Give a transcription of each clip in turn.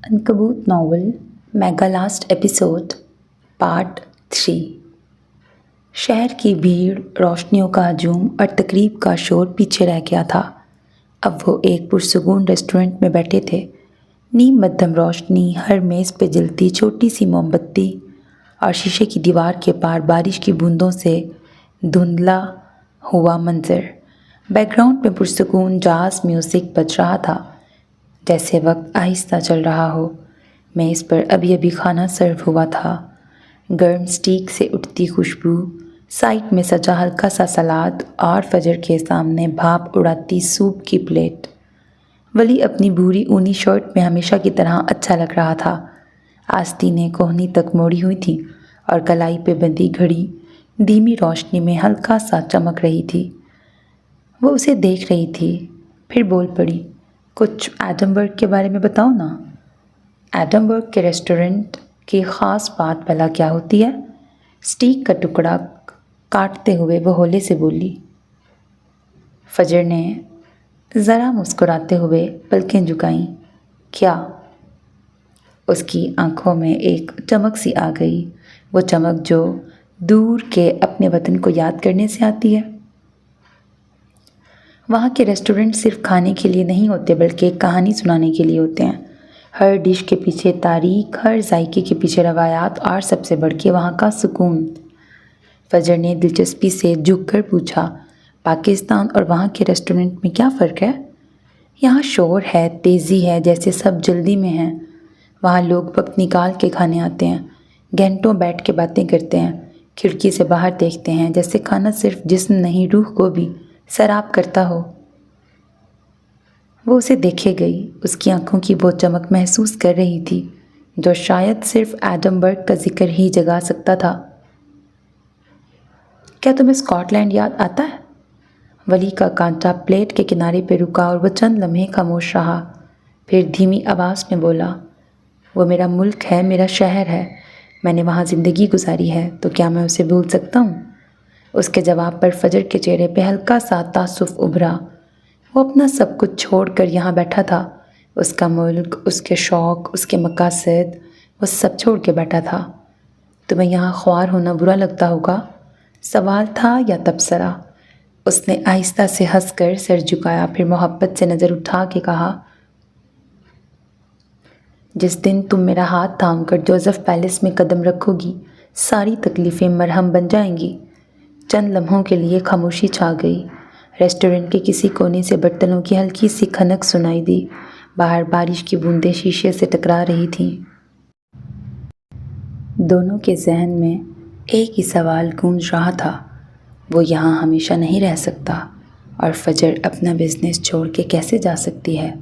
عنکبوت novel mega last episode part 3۔ شہر کی بھیڑ، روشنیوں کا ہجوم اور تقریب کا شور پیچھے رہ گیا تھا۔ اب وہ ایک پرسکون ریسٹورنٹ میں بیٹھے تھے۔ نیم مدھم روشنی، ہر میز پہ جلتی چھوٹی سی موم بتی اور شیشے کی دیوار کے پار بارش کی بوندوں سے دھندلا ہوا منظر۔ بیک گراؤنڈ میں پرسکون جاز میوزک بج رہا تھا، جیسے وقت آہستہ چل رہا ہو۔ میز پر ابھی ابھی کھانا سرو ہوا تھا، گرم سٹیک سے اٹھتی خوشبو، سائڈ میں سجا ہلکا سا سلاد اور فجر کے سامنے بھاپ اڑاتی سوپ کی پلیٹ۔ ولی اپنی بھوری اونی شرٹ میں ہمیشہ کی طرح اچھا لگ رہا تھا۔ آستینیں کوہنی تک موڑی ہوئی تھیں اور کلائی پہ بندھی گھڑی دھیمی روشنی میں ہلکا سا چمک رہی تھی۔ وہ اسے دیکھ رہی تھی، پھر بول پڑی، کچھ ایڈنبرگ کے بارے میں بتاؤ نا۔ ایڈنبرگ کے ریسٹورنٹ کی خاص بات بھلا کیا ہوتی ہے؟ سٹیک کا ٹکڑا کاٹتے ہوئے وہ ہولے سے بولی۔ فجر نے ذرا مسکراتے ہوئے پلکیں جھکائیں۔ کیا؟ اس کی آنکھوں میں ایک چمک سی آ گئی، وہ چمک جو دور کے اپنے وطن کو یاد کرنے سے آتی ہے۔ وہاں کے ریسٹورنٹ صرف کھانے کے لیے نہیں ہوتے بلکہ ایک کہانی سنانے کے لیے ہوتے ہیں۔ ہر ڈش کے پیچھے تاریخ، ہر ذائقے کے پیچھے روایات اور سب سے بڑھ کے وہاں کا سکون۔ فجر نے دلچسپی سے جھک کر پوچھا، پاکستان اور وہاں کے ریسٹورنٹ میں کیا فرق ہے؟ یہاں شور ہے، تیزی ہے، جیسے سب جلدی میں ہیں۔ وہاں لوگ وقت نکال کے کھانے آتے ہیں، گھنٹوں بیٹھ کے باتیں کرتے ہیں، کھڑکی سے باہر دیکھتے ہیں، جیسے کھانا صرف جسم نہیں روح کو بھی سیراب کرتا ہو۔ وہ اسے دیکھے گئی، اس کی آنکھوں کی وہ چمک محسوس کر رہی تھی جو شاید صرف ایڈنبرگ کا ذکر ہی جگا سکتا تھا۔ کیا تمہیں اسکاٹ لینڈ یاد آتا ہے؟ ولی کا کانٹا پلیٹ کے کنارے پہ رکا اور وہ چند لمحے خاموش رہا، پھر دھیمی آواز میں بولا، وہ میرا ملک ہے، میرا شہر ہے، میں نے وہاں زندگی گزاری ہے، تو کیا میں اسے بھول سکتا ہوں؟ اس کے جواب پر فجر کے چہرے پہ ہلکا سا تاسف ابھرا۔ وہ اپنا سب کچھ چھوڑ کر یہاں بیٹھا تھا، اس کا ملک، اس کے شوق، اس کے مقاصد، وہ سب چھوڑ کے بیٹھا تھا۔ تمہیں یہاں خوار ہونا برا لگتا ہوگا؟ سوال تھا یا تبصرہ؟ اس نے آہستہ سے ہنس کر سر جھکایا، پھر محبت سے نظر اٹھا کے کہا، جس دن تم میرا ہاتھ تھام کر جوزف پیلس میں قدم رکھو گی، ساری تکلیفیں مرہم بن جائیں گی۔ چند لمحوں کے لیے خاموشی چھا گئی۔ ریسٹورنٹ کے کسی کونے سے برتنوں کی ہلکی سی کھنک سنائی دی، باہر بارش کی بوندیں شیشے سے ٹکرا رہی تھیں۔ دونوں کے ذہن میں ایک ہی سوال گونج رہا تھا، وہ یہاں ہمیشہ نہیں رہ سکتا، اور فجر اپنا بزنس چھوڑ کے کیسے جا سکتی ہے؟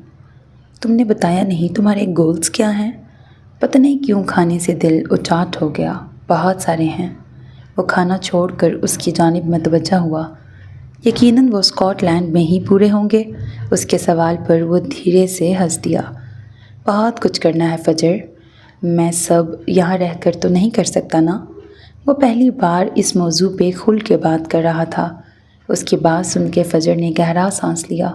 تم نے بتایا نہیں تمہارے گولز کیا ہیں؟ پتہ نہیں کیوں کھانے سے دل اچاٹ ہو گیا۔ بہت سارے ہیں۔ وہ کھانا چھوڑ کر اس کی جانب متوجہ ہوا۔ یقیناً وہ اسکاٹ لینڈ میں ہی پورے ہوں گے۔ اس کے سوال پر وہ دھیرے سے ہنس دیا۔ بہت کچھ کرنا ہے فجر، میں سب یہاں رہ کر تو نہیں کر سکتا نا۔ وہ پہلی بار اس موضوع پہ کھل کے بات کر رہا تھا۔ اس کی بات سن کے فجر نے گہرا سانس لیا۔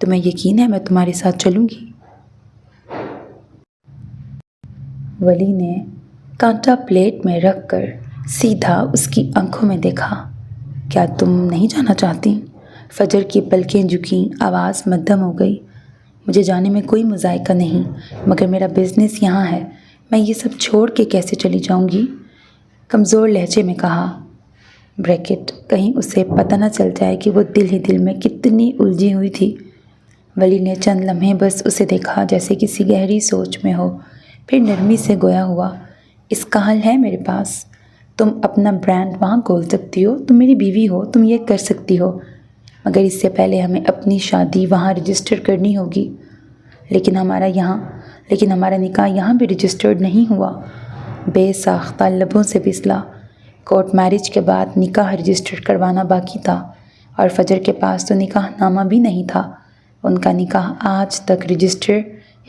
تمہیں یقین ہے میں تمہارے ساتھ چلوں گی؟ ولی نے کانٹا پلیٹ میں رکھ کر سیدھا اس کی آنکھوں میں دیکھا۔ کیا تم نہیں جانا چاہتی؟ فجر کی پلکیں جھکیں، آواز مدھم ہو گئی۔ مجھے جانے میں کوئی مذائقہ نہیں، مگر میرا بزنس یہاں ہے، میں یہ سب چھوڑ کے کیسے چلی جاؤں گی؟ کمزور لہجے میں کہا۔ بریکٹ کہیں اسے پتہ نہ چل جائے کہ وہ دل ہی دل میں کتنی الجھی ہوئی تھی۔ ولی نے چند لمحے بس اسے دیکھا، جیسے کسی گہری سوچ میں ہو، پھر نرمی سے گویا ہوا، اس کا حل ہے میرے پاس۔ تم اپنا برانڈ وہاں کھول سکتی ہو، تم میری بیوی ہو، تم یہ کر سکتی ہو، مگر اس سے پہلے ہمیں اپنی شادی وہاں رجسٹر کرنی ہوگی۔ لیکن ہمارا نکاح یہاں بھی رجسٹرڈ نہیں ہوا۔ بے ساختہ لبوں سے پھسلا۔ کورٹ میرج کے بعد نکاح رجسٹر کروانا باقی تھا، اور فجر کے پاس تو نکاح نامہ بھی نہیں تھا۔ ان کا نکاح آج تک رجسٹر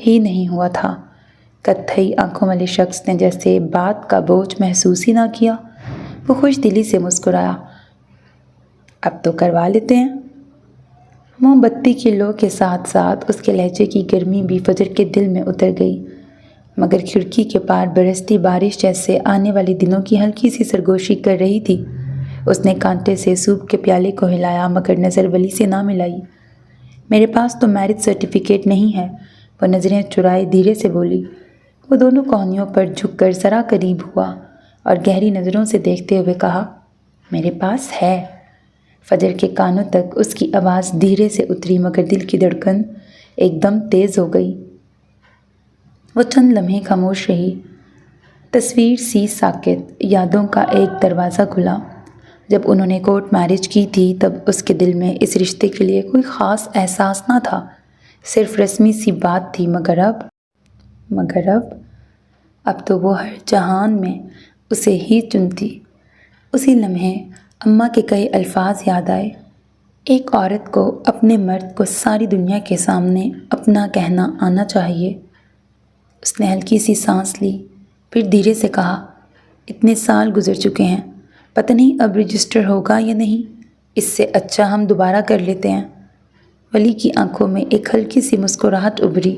ہی نہیں ہوا تھا۔ کتھئی آنکھوں والے شخص نے جیسے بات کا بوجھ محسوس ہی نہ کیا۔ وہ خوش دلی سے مسکرایا، اب تو کروا لیتے ہیں۔ موم بتی کی لو کے ساتھ ساتھ اس کے لہجے کی گرمی بھی فجر کے دل میں اتر گئی۔ مگر کھڑکی کے پار برستی بارش جیسے آنے والے دنوں کی ہلکی سی سرگوشی کر رہی تھی۔ اس نے کانٹے سے سوپ کے پیالے کو ہلایا مگر نظر ولی سے نہ ملائی۔ میرے پاس تو میرج سرٹیفکیٹ نہیں ہے، وہ نظریں چرائے دھیرے سے بولی۔ وہ دونوں کوہنیوں پر جھک کر ذرا قریب ہوا اور گہری نظروں سے دیکھتے ہوئے کہا، میرے پاس ہے۔ فجر کے کانوں تک اس کی آواز دھیرے سے اتری مگر دل کی دھڑکن ایک دم تیز ہو گئی۔ وہ چند لمحے خاموش رہی۔ تصویر سی ساکت، یادوں کا ایک دروازہ کھلا۔ جب انہوں نے کورٹ میرج کی تھی تب اس کے دل میں اس رشتے کے لیے کوئی خاص احساس نہ تھا، صرف رسمی سی بات تھی۔ مگر اب تو وہ ہر جہان میں اسے ہی چنتی۔ اسی لمحے اماں کے کئی الفاظ یاد آئے، ایک عورت کو اپنے مرد کو ساری دنیا کے سامنے اپنا کہنا آنا چاہیے۔ اس نے ہلکی سی سانس لی، پھر دھیرے سے کہا، اتنے سال گزر چکے ہیں، پتہ نہیں اب رجسٹر ہوگا یا نہیں، اس سے اچھا ہم دوبارہ کر لیتے ہیں۔ ولی کی آنکھوں میں ایک ہلکی سی مسکراہٹ ابھری،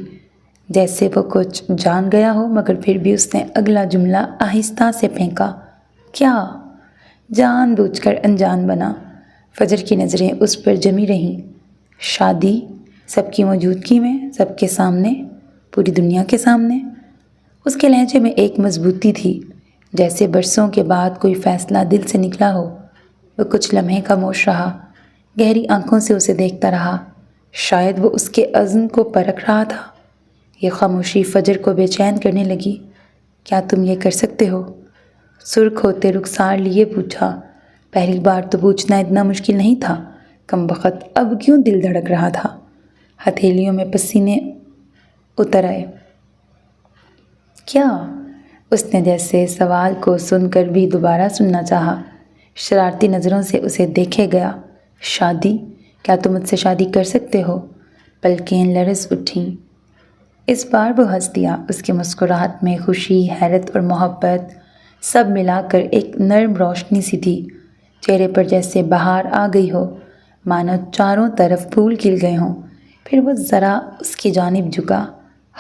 جیسے وہ کچھ جان گیا ہو، مگر پھر بھی اس نے اگلا جملہ آہستہ سے پھینکا، کیا؟ جان بوجھ کر انجان بنا۔ فجر کی نظریں اس پر جمی رہیں۔ شادی؟ سب کی موجودگی میں، سب کے سامنے، پوری دنیا کے سامنے؟ اس کے لہجے میں ایک مضبوطی تھی، جیسے برسوں کے بعد کوئی فیصلہ دل سے نکلا ہو۔ وہ کچھ لمحے خاموش رہا، گہری آنکھوں سے اسے دیکھتا رہا۔ شاید وہ اس کے عزم کو پرکھ رہا تھا۔ یہ خاموشی فجر کو بے چین کرنے لگی۔ کیا تم یہ کر سکتے ہو؟ سرخ ہوتے رخسار لیے پوچھا۔ پہلی بار تو پوچھنا اتنا مشکل نہیں تھا، کم بخت اب کیوں دل دھڑک رہا تھا؟ ہتھیلیوں میں پسینے اتر آئے۔ کیا؟ اس نے جیسے سوال کو سن کر بھی دوبارہ سننا چاہا۔ شرارتی نظروں سے اسے دیکھے گیا۔ شادی؟ کیا تم مجھ سے شادی کر سکتے ہو؟ پلکیں لرز اٹھیں۔ اس بار وہ ہنس دیا۔ اس کی مسکراہٹ میں خوشی، حیرت اور محبت سب ملا کر ایک نرم روشنی سی تھی، چہرے پر جیسے بہار آ گئی ہو، مانو چاروں طرف پھول کھل گئے ہوں۔ پھر وہ ذرا اس کی جانب جھکا۔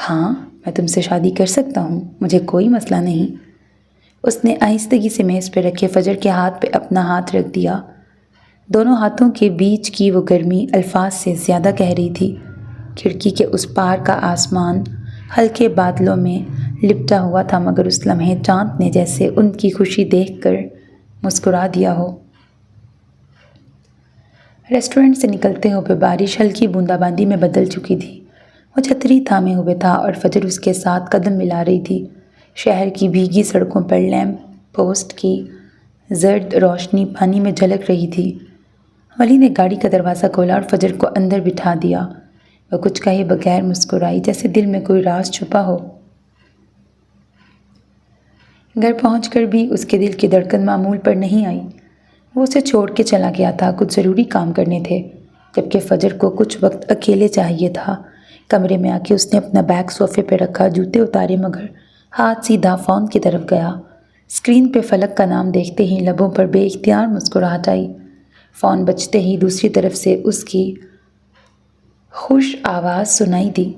ہاں، میں تم سے شادی کر سکتا ہوں، مجھے کوئی مسئلہ نہیں۔ اس نے آہستگی سے میز پہ رکھے فجر کے ہاتھ پہ اپنا ہاتھ رکھ دیا۔ دونوں ہاتھوں کے بیچ کی وہ گرمی الفاظ سے زیادہ کہہ رہی تھی۔ کھڑکی کے اس پار کا آسمان ہلکے بادلوں میں لپٹا ہوا تھا، مگر اس لمحے چاند نے جیسے ان کی خوشی دیکھ کر مسکرا دیا ہو۔ ریسٹورنٹ سے نکلتے ہوئے بارش ہلکی بوندا باندی میں بدل چکی تھی۔ وہ چھتری تھامے ہوئے تھا اور فجر اس کے ساتھ قدم ملا رہی تھی۔ شہر کی بھیگی سڑکوں پر لیمپ پوسٹ کی زرد روشنی پانی میں جھلک رہی تھی۔ ولی نے گاڑی کا دروازہ کھولا اور فجر کو اندر بٹھا دیا۔ وہ کچھ کہے بغیر مسکرائی، جیسے دل میں کوئی راز چھپا ہو۔ گھر پہنچ کر بھی اس کے دل کی دھڑکن معمول پر نہیں آئی۔ وہ اسے چھوڑ کے چلا گیا تھا، کچھ ضروری کام کرنے تھے، جبکہ فجر کو کچھ وقت اکیلے چاہیے تھا۔ کمرے میں آ کے اس نے اپنا بیگ صوفے پہ رکھا، جوتے اتارے، مگر ہاتھ سیدھا فون کی طرف گیا۔ اسکرین پہ فلک کا نام دیکھتے ہی لبوں پر بے اختیار مسکراہٹ آئی۔ فون بجتے ہی دوسری طرف سے اس کی خوش آواز سنائی دی،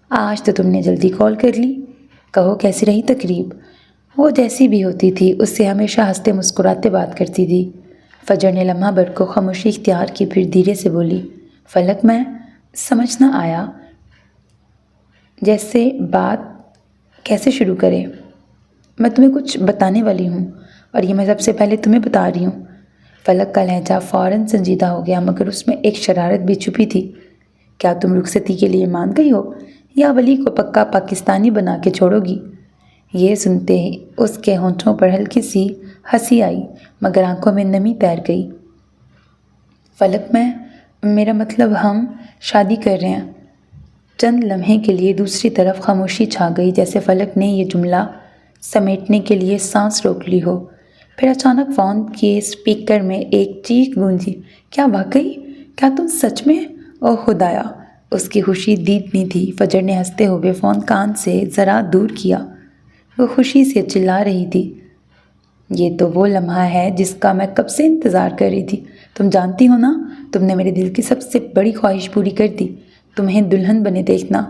آج تو تم نے جلدی کال کر لی، کہو کیسی رہی تقریب؟ وہ جیسی بھی ہوتی تھی اس سے ہمیشہ ہنستے مسکراتے بات کرتی تھی۔ فجر نے لمحہ بھر کو خاموشی اختیار کی، پھر دھیرے سے بولی، فلک، میں سمجھ نہ آیا جیسے بات کیسے شروع کرے۔ میں تمہیں کچھ بتانے والی ہوں اور یہ میں سب سے پہلے تمہیں بتا رہی ہوں۔ فلک کا لہجہ فوراً سنجیدہ ہو گیا، مگر اس میں ایک شرارت بھی چھپی تھی۔ کیا تم رخصتی کے لیے مان گئی ہو یا ولی کو پکا پاکستانی بنا کے چھوڑو گی؟ یہ سنتے ہی اس کے ہونٹوں پر ہلکی سی ہنسی آئی، مگر آنکھوں میں نمی تیر گئی۔ فلک، میرا مطلب ہم شادی کر رہے ہیں۔ چند لمحے کے لیے دوسری طرف خاموشی چھا گئی، جیسے فلک نے یہ جملہ سمیٹنے کے لیے سانس روک لی ہو۔ پھر اچانک فون کے اسپیکر میں ایک چیخ گونجی، کیا واقعی؟ کیا تم سچ میں؟ اوہ خدایا! اس کی خوشی دیدنی تھی۔ فجر نے ہنستے ہوئے فون کان سے ذرا دور کیا۔ وہ خوشی سے چلا رہی تھی، یہ تو وہ لمحہ ہے جس کا میں کب سے انتظار کر رہی تھی۔ تم جانتی ہو نا، تم نے میرے دل کی سب سے بڑی خواہش پوری کر دی، تمہیں دلہن بنے دیکھنا۔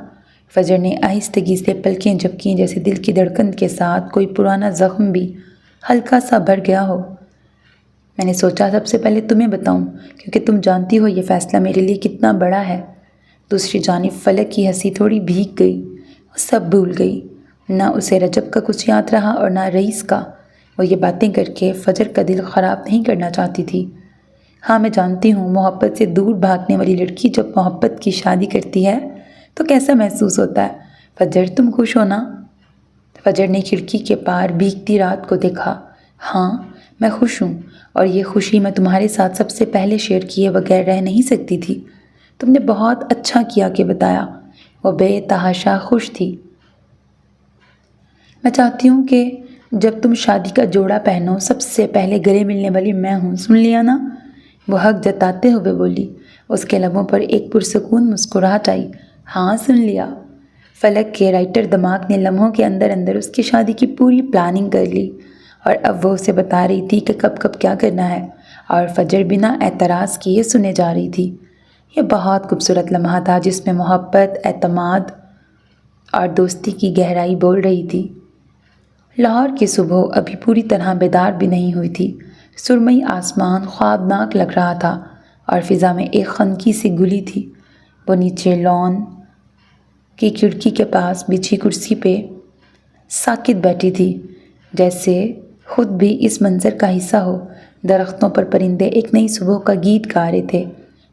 فجر نے آہستگی سے پلکیں جھپکیں جیسے دل کی دھڑکن کے ساتھ کوئی پرانا زخم بھی ہلکا سا بھر گیا ہو۔ میں نے سوچا سب سے پہلے تمہیں بتاؤں کیونکہ تم جانتی ہو یہ فیصلہ میرے لیے کتنا بڑا ہے۔ دوسری جانب فلک کی ہنسی تھوڑی بھیگ گئی، وہ سب بھول گئی، نہ اسے رجب کا کچھ یاد رہا اور نہ رئیس کا۔ وہ یہ باتیں کر کے فجر کا دل خراب نہیں کرنا چاہتی تھی۔ ہاں میں جانتی ہوں محبت سے دور بھاگنے والی لڑکی جب محبت کی شادی کرتی ہے تو کیسا محسوس ہوتا ہے۔ فجر تم خوش ہو نا؟ فجر نے کھڑکی کے پار بھیگتی رات کو دیکھا۔ ہاں میں خوش ہوں، اور یہ خوشی میں تمہارے ساتھ سب سے پہلے شیئر کیے بغیر رہ نہیں سکتی تھی۔ تم نے بہت اچھا کیا کہ بتایا۔ وہ بے تحاشا خوش تھی۔ میں چاہتی ہوں کہ جب تم شادی کا جوڑا پہنو سب سے پہلے گلے ملنے والی میں ہوں، سن لیا نا؟ وہ حق جتاتے ہوئے بولی۔ اس کے لبوں پر ایک پرسکون مسکراہٹ آئی۔ ہاں سن لیا۔ فلک کے رائٹر دماغ نے لمحوں کے اندر اندر اس کی شادی کی پوری پلاننگ کر لی، اور اب وہ اسے بتا رہی تھی کہ کب کب کیا کرنا ہے، اور فجر بنا اعتراض کیے سنے جا رہی تھی۔ یہ بہت خوبصورت لمحہ تھا جس میں محبت، اعتماد اور دوستی کی گہرائی بول رہی تھی۔ لاہور کی صبح ابھی پوری طرح بیدار بھی نہیں ہوئی تھی۔ سرمئی آسمان خوابناک لگ رہا تھا اور فضا میں ایک خنکی سی گلی تھی۔ وہ نیچے لان کی کھڑکی کے پاس بچھی کرسی پہ ساکت بیٹھی تھی، جیسے خود بھی اس منظر کا حصہ ہو۔ درختوں پر پرندے ایک نئی صبح کا گیت گا رہے تھے،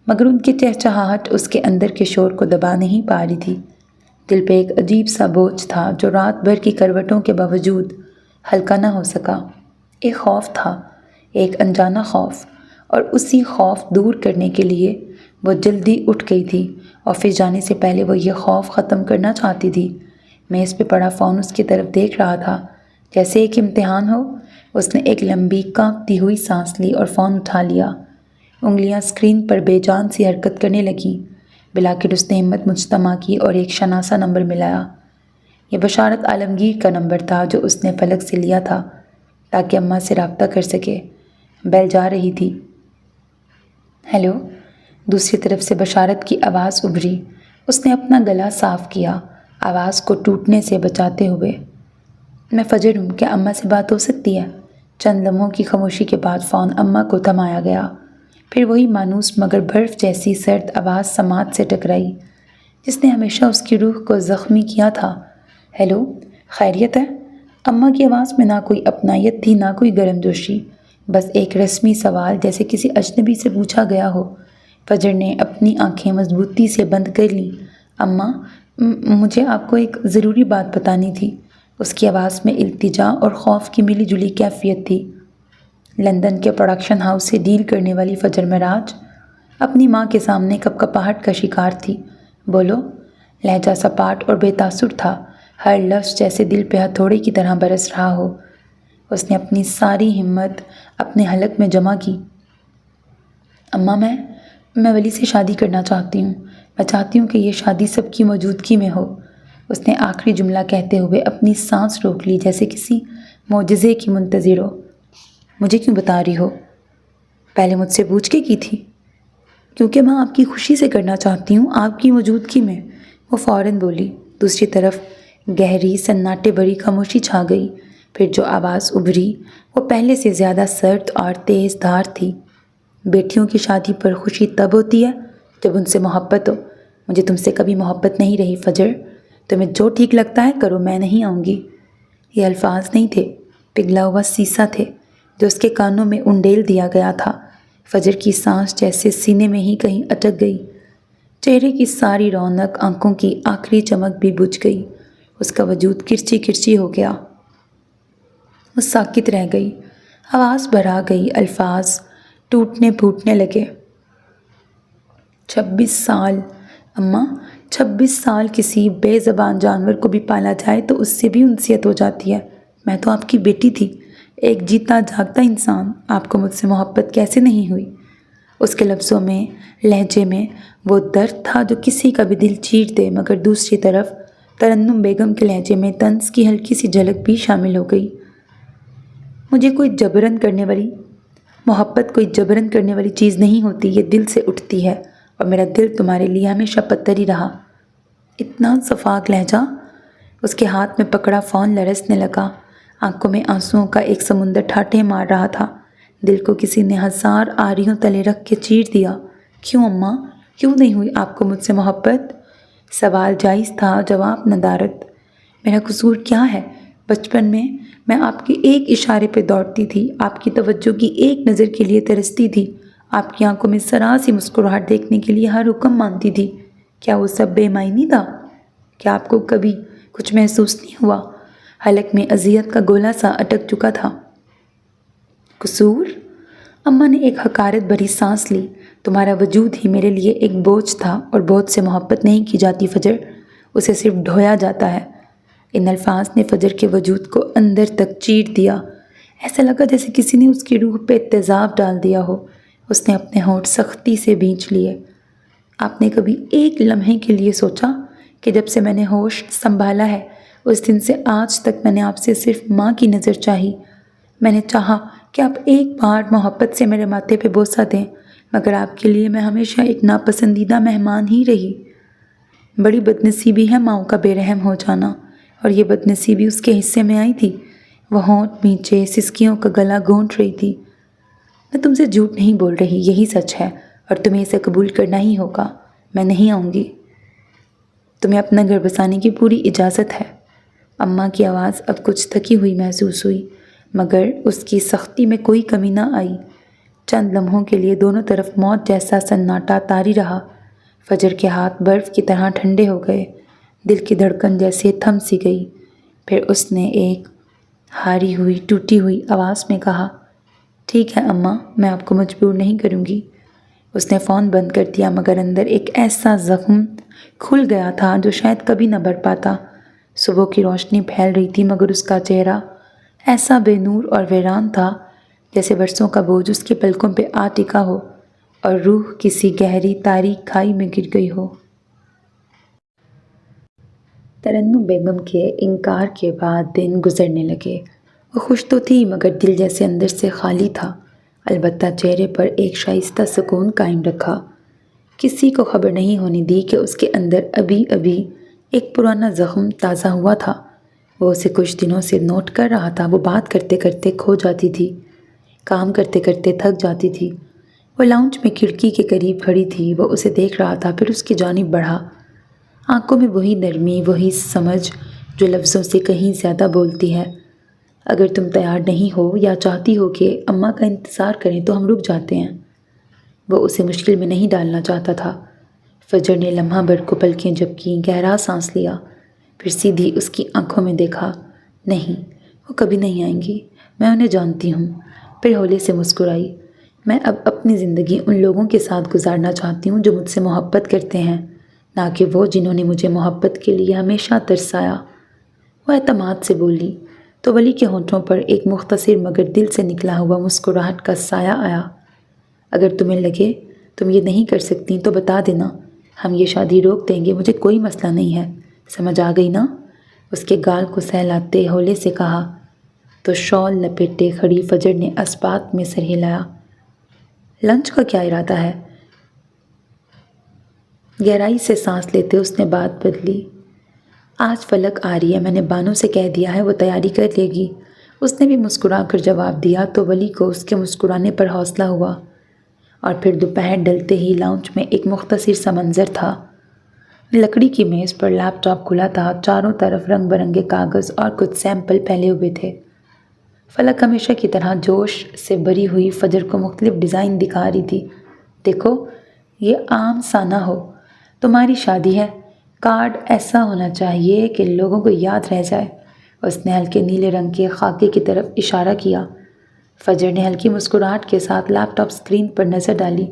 مگر ان کی چہچہاہٹ اس کے اندر کے شور کو دبا نہیں پا رہی تھی۔ دل پہ ایک عجیب سا بوجھ تھا جو رات بھر کی کروٹوں کے باوجود ہلکا نہ ہو سکا۔ ایک خوف تھا، ایک انجانا خوف، اور اسی خوف دور کرنے کے لیے وہ جلدی اٹھ گئی تھی، آفس جانے سے پہلے وہ یہ خوف ختم کرنا چاہتی تھی۔ میز پہ پڑا فون اس کی طرف دیکھ رہا تھا جیسے ایک امتحان ہو۔ اس نے ایک لمبی کانپتی ہوئی سانس لی اور فون اٹھا لیا۔ انگلیاں اسکرین پر بے جان سی حرکت کرنے لگیں۔ بلاکر اس نے ہمت مجتمع کی اور ایک شناسا نمبر ملایا۔ یہ بشارت عالمگیر کا نمبر تھا جو اس نے فلک سے لیا تھا تاکہ اماں سے رابطہ کر سکے۔ بیل جا رہی تھی۔ ہیلو، دوسری طرف سے بشارت کی آواز ابھری۔ اس نے اپنا گلا صاف کیا، آواز کو ٹوٹنے سے بچاتے ہوئے۔ میں فجر ہوں، کیا اماں سے بات ہو سکتی ہے؟ چند لمحوں کی خاموشی کے بعد فون اماں کو تھمایا گیا۔ پھر وہی مانوس مگر برف جیسی سرد آواز سماعت سے ٹکرائی جس نے ہمیشہ اس کی روح کو زخمی کیا تھا۔ ہیلو، خیریت ہے؟ اماں کی آواز میں نہ کوئی اپنائیت تھی نہ کوئی گرم جوشی، بس ایک رسمی سوال جیسے کسی اجنبی سے پوچھا گیا ہو۔ فجر نے اپنی آنکھیں مضبوطی سے بند کر لیں۔ اماں، مجھے آپ کو ایک ضروری بات بتانی تھی۔ اس کی آواز میں التجا اور خوف کی ملی جلی کیفیت تھی۔ لندن کے پروڈکشن ہاؤس سے ڈیل کرنے والی فجر معراج اپنی ماں کے سامنے کپکپاہٹ کا شکار تھی۔ بولو۔ لہجہ سپاٹ اور بے تاثر تھا، ہر لفظ جیسے دل پہ ہتھوڑے کی طرح برس رہا ہو۔ اس نے اپنی ساری ہمت اپنے حلق میں جمع کی۔ اماں، میں ولی سے شادی کرنا چاہتی ہوں۔ میں چاہتی ہوں کہ یہ شادی سب کی موجودگی میں ہو۔ اس نے آخری جملہ کہتے ہوئے اپنی سانس روک لی جیسے کسی معجزے کی منتظر ہو۔ مجھے کیوں بتا رہی ہو؟ پہلے مجھ سے پوچھ کے کی تھی۔ کیونکہ میں آپ کی خوشی سے کرنا چاہتی ہوں، آپ کی موجودگی میں، وہ فوراً بولی۔ دوسری طرف گہری سناٹے بھری خاموشی چھا گئی۔ پھر جو آواز ابھری وہ پہلے سے زیادہ سرد اور تیز دھار تھی۔ بیٹیوں کی شادی پر خوشی تب ہوتی ہے جب ان سے محبت ہو۔ مجھے تم سے کبھی محبت نہیں رہی فجر، تمہیں جو ٹھیک لگتا ہے کرو، میں نہیں آؤں گی۔ یہ الفاظ نہیں تھے، پگھلا ہوا سیسا تھے جو اس کے کانوں میں انڈیل دیا گیا تھا۔ فجر کی سانس جیسے سینے میں ہی کہیں اٹک گئی، چہرے کی ساری رونق، آنکھوں کی آخری چمک بھی بجھ گئی، اس کا وجود کرچی کرچی ہو گیا۔ وہ ساکت رہ گئی، آواز بھرا گئی، الفاظ ٹوٹنے پھوٹنے لگے۔ 26 سال اماں، 26 سال کسی بے زبان جانور کو بھی پالا جائے تو اس سے بھی انسیت ہو جاتی ہے۔ میں تو آپ کی بیٹی تھی، ایک جیتا جاگتا انسان، آپ کو مجھ سے محبت کیسے نہیں ہوئی؟ اس کے لفظوں میں، لہجے میں وہ درد تھا جو کسی کا بھی دل چیر دے، مگر دوسری طرف ترنم بیگم کے لہجے میں طنز کی ہلکی سی جھلک بھی شامل ہو گئی۔ مجھے کوئی جبرن کرنے والی محبت کوئی جبرن کرنے والی چیز نہیں ہوتی، یہ دل سے اٹھتی ہے، اور میرا دل تمہارے لیے ہمیشہ پتھر ہی رہا۔ اتنا شفاق لہجہ۔ اس کے ہاتھ میں پکڑا فون لرزنے لگا، آنکھوں میں آنسوؤں کا ایک سمندر ٹھاٹھے مار رہا تھا۔ دل کو کسی نے 1000 آریوں تلے رکھ کے چیر دیا۔ کیوں اماں، کیوں نہیں ہوئی آپ کو مجھ سے محبت؟ سوال جائز تھا، جواب ندارت۔ میرا قصور کیا ہے؟ بچپن میں آپ کے ایک اشارے پہ دوڑتی تھی، آپ کی توجہ کی ایک نظر کے لیے ترستی تھی، آپ کی آنکھوں میں ذرا سی مسکراہٹ دیکھنے کے لیے ہر حکم مانتی تھی۔ کیا وہ سب بے معنی تھا؟ کیا آپ کو کبھی کچھ محسوس نہیں ہوا؟ حلق میں اذیت کا گولا سا اٹک چکا تھا۔ قصور؟ اماں نے ایک حقارت بھری سانس لی۔ تمہارا وجود ہی میرے لیے ایک بوجھ تھا، اور بوجھ سے محبت نہیں کی جاتی فجر، اسے صرف ڈھویا جاتا ہے۔ ان الفاظ نے فجر کے وجود کو اندر تک چیر دیا۔ ایسا لگا جیسے کسی نے اس کی روح پہ تیزاب ڈال دیا ہو۔ اس نے اپنے ہونٹ سختی سے بھینچ لیے۔ آپ نے کبھی ایک لمحے کے لیے سوچا کہ جب سے میں نے ہوش سنبھالا ہے، اس دن سے آج تک میں نے آپ سے صرف ماں کی نظر چاہی؟ میں نے چاہا کہ آپ ایک بار محبت سے میرے ماتھے پہ بوسہ دیں، مگر آپ کے لیے میں ہمیشہ ایک ناپسندیدہ مہمان ہی رہی۔ بڑی بدنصیبی ہے ماؤں کا بے رحم ہو جانا، اور یہ بدنصیبی اس کے حصے میں آئی تھی۔ وہ ہونٹ نیچے سسکیوں کا گلا گھونٹ رہی تھی۔ میں تم سے جھوٹ نہیں بول رہی، یہی سچ ہے، اور تمہیں اسے قبول کرنا ہی ہوگا۔ میں نہیں آؤں گی۔ تمہیں اپنا گھر بسانے کی پوری اجازت ہے۔ اماں کی آواز اب کچھ تھکی ہوئی محسوس ہوئی، مگر اس کی سختی میں کوئی کمی نہ آئی۔ چند لمحوں کے لیے دونوں طرف موت جیسا سناٹا طاری رہا۔ فجر کے ہاتھ برف کی طرح ٹھنڈے ہو گئے، دل کی دھڑکن جیسے تھم سی گئی۔ پھر اس نے ایک ہاری ہوئی ٹوٹی ہوئی آواز میں کہا، ٹھیک ہے اماں، میں آپ کو مجبور نہیں کروں گی۔ اس نے فون بند کر دیا، مگر اندر ایک ایسا زخم کھل گیا تھا جو شاید کبھی نہ بھر پاتا۔ صبح کی روشنی پھیل رہی تھی، مگر اس کا چہرہ ایسا بے نور اور ویران تھا جیسے برسوں کا بوجھ اس کے پلکوں پہ آ ٹکا ہو اور روح کسی گہری تاریک کھائی میں گر گئی ہو۔ ترنم بیگم کے انکار کے بعد دن گزرنے لگے۔ وہ خوش تو تھی، مگر دل جیسے اندر سے خالی تھا۔ البتہ چہرے پر ایک شائستہ سکون قائم رکھا۔ کسی کو خبر نہیں ہونے دی کہ اس کے اندر ابھی ایک پرانا زخم تازہ ہوا تھا۔ وہ اسے کچھ دنوں سے نوٹ کر رہا تھا۔ وہ بات کرتے کرتے کھو جاتی تھی، کام کرتے کرتے تھک جاتی تھی۔ وہ لاؤنج میں کھڑکی کے قریب کھڑی تھی، وہ اسے دیکھ رہا تھا، پھر اس کی جانب بڑھا۔ آنکھوں میں وہی نرمی، وہی سمجھ جو لفظوں سے کہیں زیادہ بولتی ہے۔ اگر تم تیار نہیں ہو یا چاہتی ہو کہ اماں کا انتظار کریں تو ہم رک جاتے ہیں۔ وہ اسے مشکل میں نہیں ڈالنا چاہتا تھا۔ فجر نے لمحہ بھر کو پلکیں جھپکیں، گہرا سانس لیا، پھر سیدھی اس کی آنکھوں میں دیکھا۔ نہیں، وہ کبھی نہیں آئیں گی، میں انہیں جانتی ہوں۔ پھر ہولے سے مسکرائی۔ میں اب اپنی زندگی ان لوگوں کے ساتھ گزارنا چاہتی ہوں جو مجھ سے محبت کرتے ہیں، نہ کہ وہ جنہوں نے مجھے محبت کے لیے ہمیشہ ترسایا۔ وہ اعتماد سے بولی تو ولی کے ہونٹوں پر ایک مختصر مگر دل سے نکلا ہوا مسکراہٹ کا سایہ آیا۔ اگر تمہیں لگے تم یہ نہیں کر سکتی تو بتا دینا، ہم یہ شادی روک دیں گے، مجھے کوئی مسئلہ نہیں ہے، سمجھ آ گئی نا؟ اس کے گال کو سہلاتے ہولے سے کہا۔ تو شال لپیٹے کھڑی فجر نے اسبات میں سر ہلایا۔ لنچ کا کیا ارادہ ہے؟ گہرائی سے سانس لیتے اس نے بات بدلی۔ آج فلک آ رہی ہے، میں نے بانو سے کہہ دیا ہے، وہ تیاری کر لے گی۔ اس نے بھی مسکرا کر جواب دیا تو ولی کو اس کے مسکرانے پر حوصلہ ہوا۔ اور پھر دوپہر ڈلتے ہی لاؤنج میں ایک مختصر سا منظر تھا۔ لکڑی کی میز پر لیپ ٹاپ کھلا تھا، چاروں طرف رنگ برنگے کاغذ اور کچھ سیمپل پھیلے ہوئے تھے۔ فلک ہمیشہ کی طرح جوش سے بھری ہوئی فجر کو مختلف ڈیزائن دکھا رہی تھی۔ دیکھو، یہ عام سا نہ ہو، تمہاری شادی ہے، کارڈ ایسا ہونا چاہیے کہ لوگوں کو یاد رہ جائے۔ اس نے ہلکے نیلے رنگ کے خاکے کی طرف اشارہ کیا۔ فجر نے ہلکی مسکراہٹ کے ساتھ لیپ ٹاپ اسکرین پر نظر ڈالی۔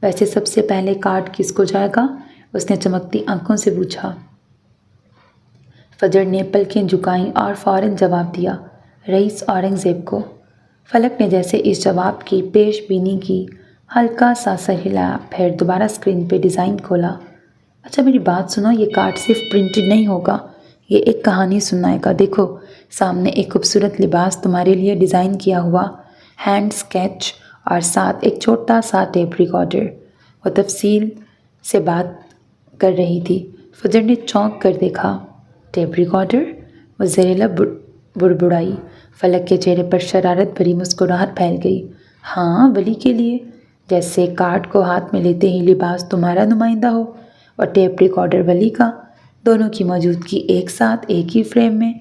ویسے سب سے پہلے کارڈ کس کو جائے گا؟ اس نے چمکتی آنکھوں سے پوچھا۔ فجر نے پلکیں جھکائیں اور فوراً جواب دیا، رئیس اورنگزیب کو۔ فلک نے جیسے اس جواب کی پیش بینی کی، ہلکا سا سر ہلایا، پھر دوبارہ اسکرین پہ ڈیزائن کھولا۔ اچھا میری بات سنو، یہ کارڈ صرف پرنٹڈ نہیں ہوگا، یہ ایک کہانی سنائے گا۔ دیکھو سامنے ایک خوبصورت لباس تمہارے لیے ڈیزائن کیا ہوا، ہینڈ اسکیچ، اور ساتھ ایک چھوٹا سا ٹیپ ریکارڈر۔ وہ تفصیل سے بات کر رہی تھی۔ فجر نے چونک کر دیکھا۔ Tape recorder? وہ زہریلا بڑبڑائی۔ فلک کے چہرے پر شرارت بھری مسکراہٹ پھیل گئی۔ ہاں، ولی کے لیے، جیسے کارڈ کو ہاتھ میں لیتے ہی لباس تمہارا نمائندہ ہو اور ٹیپ ریکارڈر ولی کا، دونوں کی موجودگی ایک ساتھ ایک ہی فریم میں۔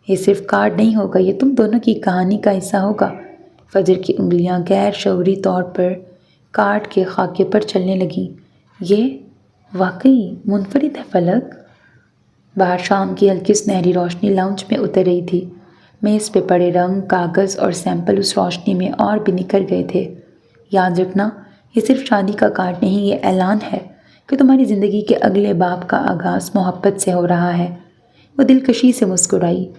یہ صرف کارڈ نہیں ہوگا، یہ تم دونوں کی کہانی کا حصہ ہوگا۔ فجر کی انگلیاں غیر شعوری طور پر کارڈ کے خاکے پر چلنے لگیں۔ یہ واقعی منفرد ہے فلک۔ باہر شام کی ہلکی سنہری روشنی لاؤنج میں اتر رہی تھی۔ میز پہ پڑے رنگ، کاغذ اور سیمپل اس روشنی میں اور بھی نکھر گئے تھے۔ یاد رکھنا، یہ صرف شادی کا کارڈ نہیں، یہ اعلان ہے کہ تمہاری زندگی کے اگلے باب کا آغاز محبت سے ہو رہا ہے۔ وہ دلکشی سے مسکرائی۔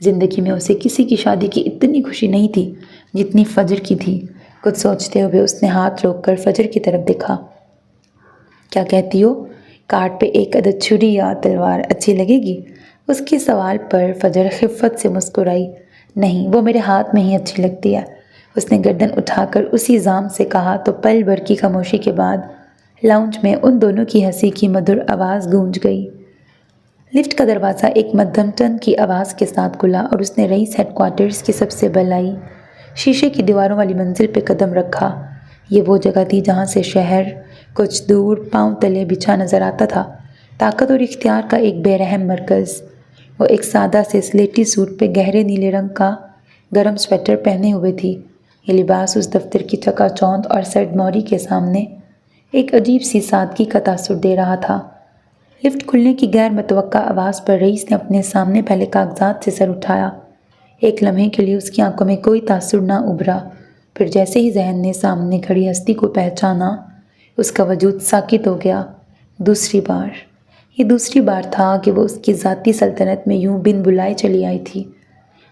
زندگی میں اسے کسی کی شادی کی اتنی خوشی نہیں تھی جتنی فجر کی تھی۔ کچھ سوچتے ہوئے اس نے ہاتھ روک کر فجر کی طرف دیکھا۔ کیا کہتی ہو؟ کارڈ پہ ایک عدد چھری یا تلوار اچھی لگے گی؟ اس کے سوال پر فجر خفت سے مسکرائی۔ نہیں، وہ میرے ہاتھ میں ہی اچھی لگتی ہے۔ اس نے گردن اٹھا کر اسی زام سے کہا تو پل بھر کی خاموشی کے بعد لاؤنج میں ان دونوں کی ہنسی کی مدھر آواز گونج گئی۔ لفٹ کا دروازہ ایک مدھم ٹن کی آواز کے ساتھ کھلا اور اس نے رئیس ہیڈ کوارٹرز کی سب سے بالائی شیشے کی دیواروں والی منزل پہ قدم رکھا۔ یہ وہ جگہ تھی جہاں سے شہر کچھ دور پاؤں تلے بچھا نظر آتا تھا، طاقت اور اختیار کا ایک بے رحم مرکز۔ وہ ایک سادہ سے سلیٹی سوٹ پہ گہرے نیلے رنگ کا گرم سویٹر پہنے ہوئے تھی۔ یہ لباس اس دفتر کی چکا چوند اور سرد موری کے سامنے ایک عجیب سی سادگی کا تاثر دے رہا تھا۔ لفٹ کھلنے کی غیر متوقع آواز پر رئیس نے اپنے سامنے پہلے کاغذات سے سر اٹھایا۔ ایک لمحے کے لیے اس کی آنکھوں میں کوئی تاثر نہ ابھرا، پھر جیسے ہی ذہن نے سامنے کھڑی ہستی کو پہچانا، اس کا وجود ساکت ہو گیا۔ یہ دوسری بار تھا کہ وہ اس کی ذاتی سلطنت میں یوں بن بلائے چلی آئی تھی۔